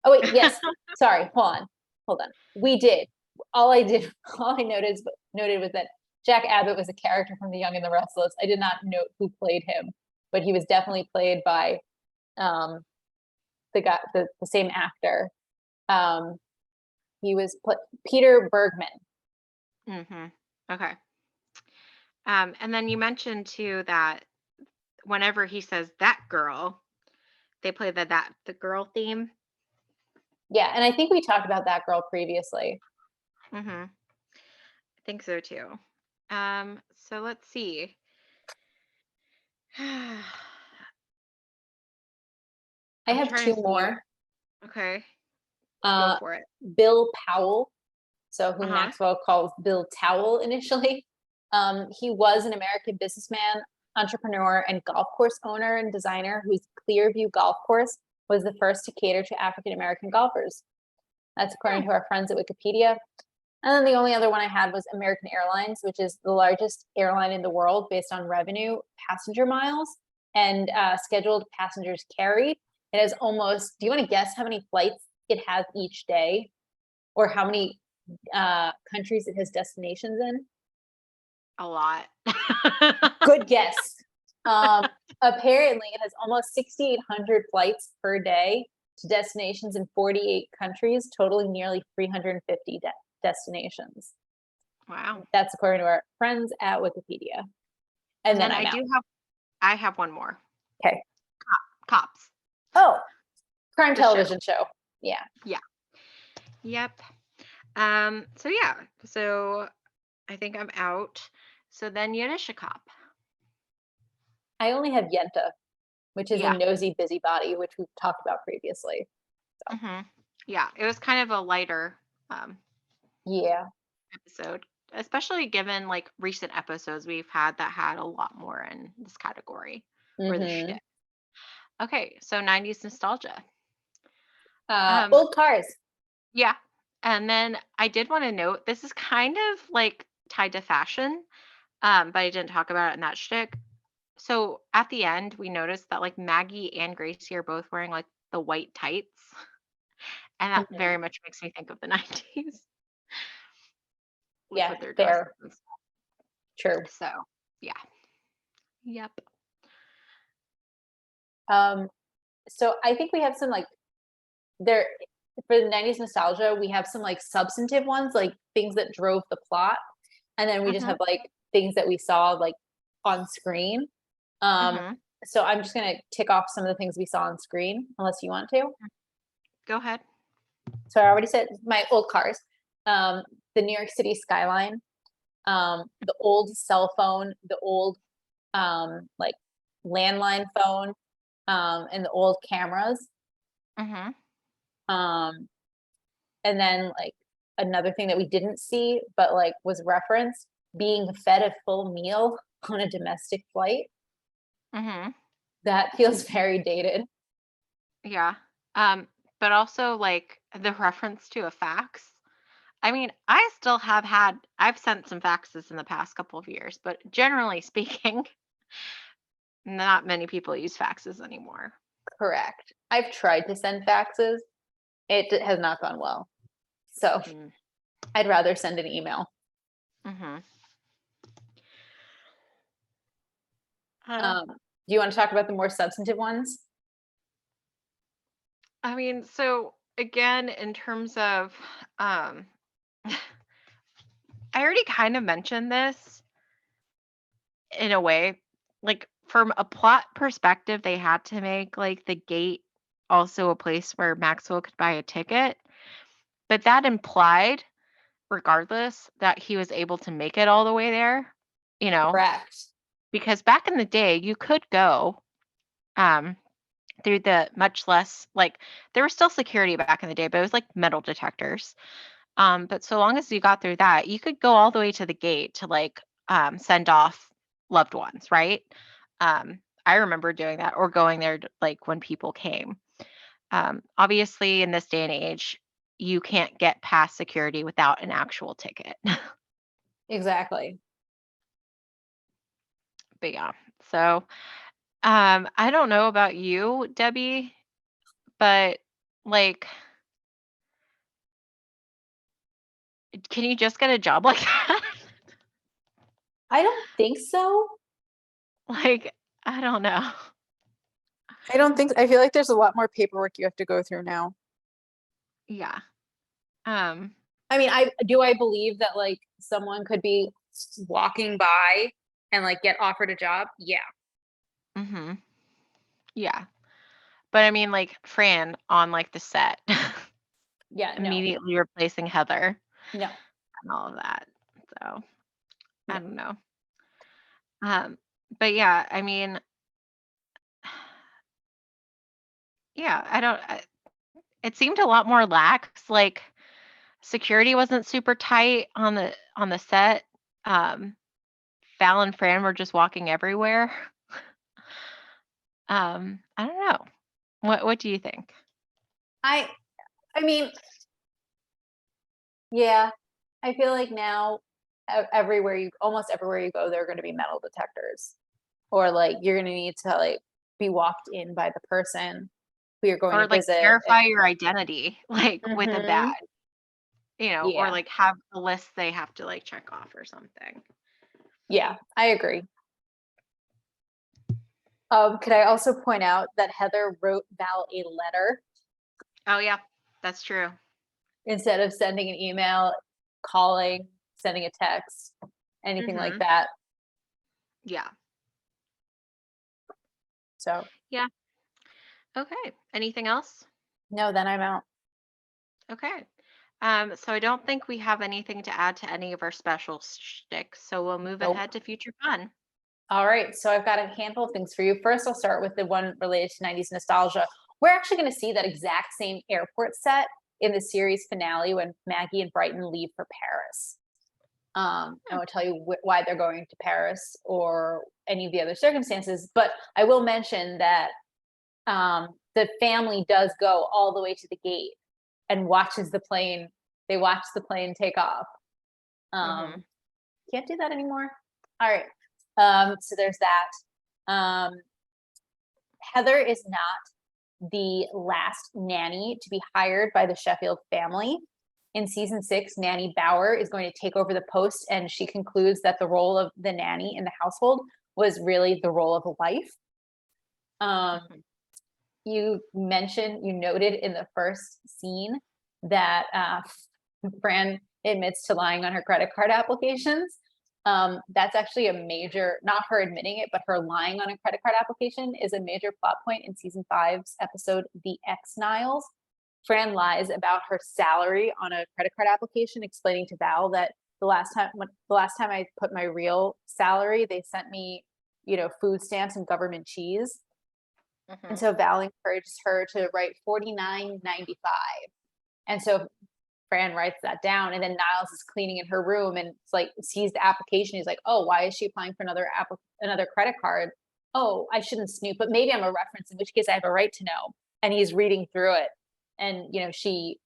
Oh wait, yes. Sorry, hold on. We did. All I did, all I noted was that Jack Abbott was a character from The Young and the Restless. I did not note who played him, but he was definitely played by um, the same actor. Um, he was Peter Bergman. Mhm. Okay. And then you mentioned too that whenever he says that girl, they play the girl theme. Yeah, and I think we talked about that girl previously. Mhm. I think so too. So let's see. I'm I have trying two to see. more. Okay, go Uh, for it. Bill Powell, so who Uh-huh. Maxwell calls Bill Towel initially. He was an American businessman, entrepreneur, and golf course owner and designer whose Clearview Golf Course was the first to cater to African American golfers. That's according Hmm. to our friends at Wikipedia. And then the only other one I had was American Airlines, which is the largest airline in the world based on revenue, passenger miles, and scheduled passengers carried. It has almost, do you want to guess how many flights it has each day or how many countries it has destinations in? A lot. Good guess. Um, Apparently, it has almost 6,800 flights per day to destinations in 48 countries, totaling nearly 350 destinations. Wow. That's according to our friends at Wikipedia. And And then then I'm out. I have one more. Okay. Crime the show. television show. Yeah. Yeah. Yep. So yeah. So I think I'm out. So then Yenishikop. I only have Yenta, which is a Yeah. nosy busybody, which we've talked about previously. So hmm Yeah. It was kind of a lighter um yeah. episode, especially given like recent episodes we've had that had a lot more in this category or the Mm-hmm. shtick. Okay, so 90s nostalgia. Um, Old cars. yeah. And then I did want to note this is kind of like tied to fashion, but I didn't talk about it in that shtick. So at the end, we noticed that like Maggie and Gracie are both wearing like the white tights, and that Mhm. very much makes me think of the 90s, like Yeah, with their dresses fair. and True. stuff. So yeah. Yep. Um, so I think we have some like there for the 90s nostalgia, we have some like substantive ones, like things that drove the plot. And then we just Mhm. have like things that we saw like on screen. Um, Mhm. so I'm just gonna tick off some of the things we saw on screen, unless you want to. Go ahead. So I already said my old cars, the New York City skyline, the old cell phone, the old like landline phone, and the old cameras. Mhm. Um, and then like another thing that we didn't see but like was referenced, being fed a full meal on a domestic flight. Mhm. That feels very dated. Yeah. Um, but also like the reference to a fax. I mean, I've sent some faxes in the past couple of years, but generally speaking, not many people use faxes anymore. Correct. I've tried to send faxes. Has not gone well. So Mm. I'd rather send an email. Mhm. Uh, Do you want to talk about the more substantive ones? I mean, so again, in terms of, um, I already kind of mentioned this in a way. Like from a plot perspective, they had to make like the gate also a place where Maxwell could buy a ticket, but that implied regardless that he was able to make it all the way there, you know, Correct. because back in the day you could go um through the much less like there was still security back in the day, but it was like metal detectors. But so long as you got through that, you could go all the way to the gate to like send off loved ones, right? I remember doing that or going there like when people came. Obviously in this day and age, you can't get past security without an actual ticket. Exactly. But yeah, so I don't know about you, Debbie, but like, can you just get a job like that? I don't think so. Like, I don't know. I don't think I feel like there's a lot more paperwork you have to go through now. Yeah. Um, I mean, I believe that like someone could be walking by and like get offered a job. Yeah. mhm. Yeah. But I mean like Fran on like the set Yeah, no. immediately replacing Heather No. and all of that. So, I No. don't know. Um, but yeah, I mean, yeah, I don't it seemed a lot more lax. Like security wasn't super tight on the set. Um, Val and Fran were just walking everywhere. I don't know. What do you think? I I mean, yeah. I feel like now everywhere you almost everywhere you go there are going to be metal detectors, or like you're going to need to like be walked in by the person who you're going to Or like visit. verify your identity like with a badge, Mhm. or Yeah. like have a list they have to like check off or something. Yeah, I agree. Could I also point out that Heather wrote Val a letter Oh yeah, that's true. instead of sending an email, calling, sending a text, anything like Mhm. that. Yeah. So Yeah. Okay. Anything else? No, then I'm out. Okay. So I don't think we have anything to add to any of our special shticks, so we'll move Nope. ahead to future fun. All right, so I've got a handful of things for you. First, I'll start with the one related to 90s nostalgia. We're actually going to see that exact same airport set in the series finale when Maggie and Brighton leave for Paris. I Hmm. won't tell you why they're going to Paris or any of the other circumstances, but I will mention that the family does go all the way to the gate and watches the plane. They watch the plane take off. Hmm. Can't do that anymore. All right. So there's that. Heather is not the last nanny to be hired by the Sheffield family. In season 6, Nanny Bauer is going to take over the post, and she concludes that the role of the nanny in the household was really the role of a wife. Um, Hmm. you noted in the first scene that Fran admits to lying on her credit card applications. That's actually a major, not her admitting it, but her lying on a credit card application is a major plot point in season 5's episode, The X Niles. Fran lies about her salary on a credit card application, explaining to Val that the last time I put my real salary, they sent me, food stamps and government cheese. And Hmm. so Val encourages her to write $49.95. And so Fran writes that down, and then Niles is cleaning in her room and it's like sees the application. He's like, "Oh, why is she applying for another credit card? Oh, I shouldn't snoop, but maybe I'm a reference, in which case I have a right to know." And he's reading through it, and she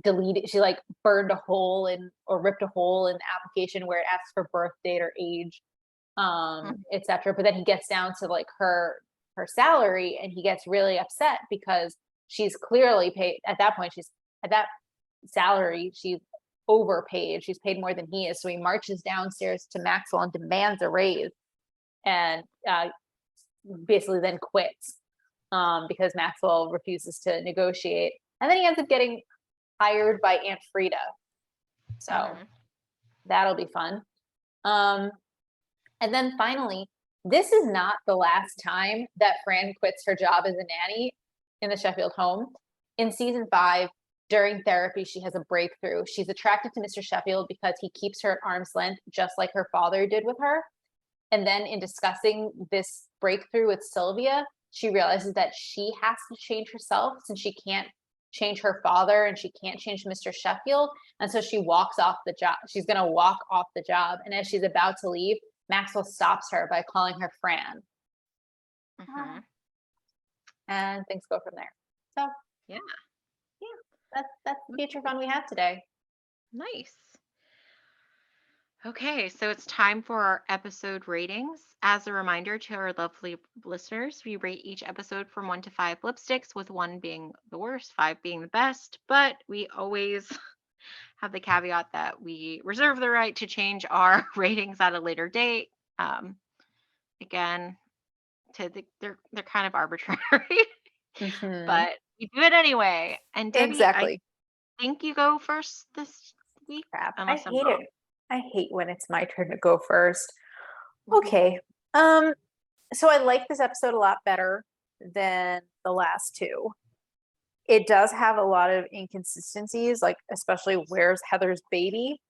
deleted. She like burned a hole in or ripped a hole in the application where it asks for birth date or age, etc. But then he gets down to like her salary, and he gets really upset because she's clearly paid at that point. She's at that salary, she's overpaid. She's paid more than he is. So he marches downstairs to Maxwell and demands a raise, and basically then quits because Maxwell refuses to negotiate. And then he ends up getting hired by Aunt Frida. So Hmm. that'll be fun. Um, and then finally, this is not the last time that Fran quits her job as a nanny in the Sheffield home. In season 5, during therapy, she has a breakthrough. She's attracted to Mr. Sheffield because he keeps her at arm's length, just like her father did with her. And then in discussing this breakthrough with Sylvia, she realizes that she has to change herself since she can't change her father and she can't change Mr. Sheffield. And so she walks off the job. She's going to walk off the job. And as she's about to leave, Maxwell stops her by calling her Fran. Hmm. And things go from there. So Yeah. that's the future fun we have today. Nice. Okay, so it's time for our episode ratings. As a reminder to our lovely listeners, we rate each episode from 1 to 5 lipsticks, with 1 being the worst, 5 being the best. But we always have the caveat that we reserve the right to change our ratings at a later date. Um, Again, they're kind of arbitrary, Mhm. but we do it anyway. And Debbie, I Exactly. think you go first this week, Crap. I unless I'm hate it. wrong. I hate when it's my turn to go first. Mhm. Okay. Um, so I like this episode a lot better than the last two. It does have a lot of inconsistencies, like especially where's Heather's baby?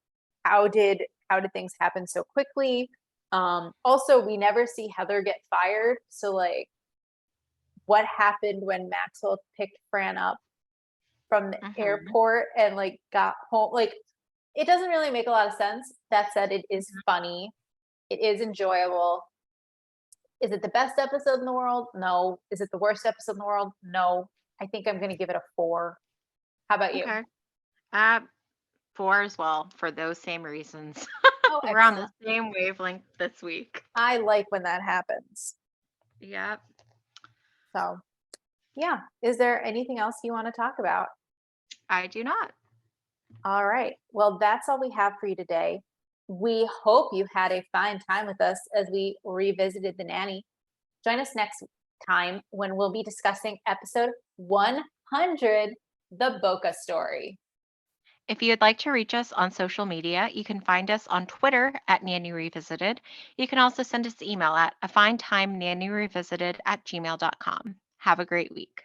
How did things happen so quickly? Also, we never see Heather get fired. So like what happened when Maxwell picked Fran up from the Mhm. airport and like got home? Like it doesn't really make a lot of sense. That said, it is funny. It is enjoyable. Is it the best episode in the world? No. Is it the worst episode in the world? No. I think I'm going to give it a 4. How about you? Okay. Uh, 4 as well for those same reasons. Oh, We're on the excellent. same wavelength this week. I like when that happens. Yep. So, yeah. Is there anything else you want to talk about? I do not. All right. Well, that's all we have for you today. We hope you had a fine time with us as we revisited The Nanny. Join us next time when we'll be discussing episode 100, The Boca Story. If you'd like to reach us on social media, you can find us on Twitter at Nanny Revisited. You can also send us an email at afinetimenannyrevisited@gmail.com. Have a great week.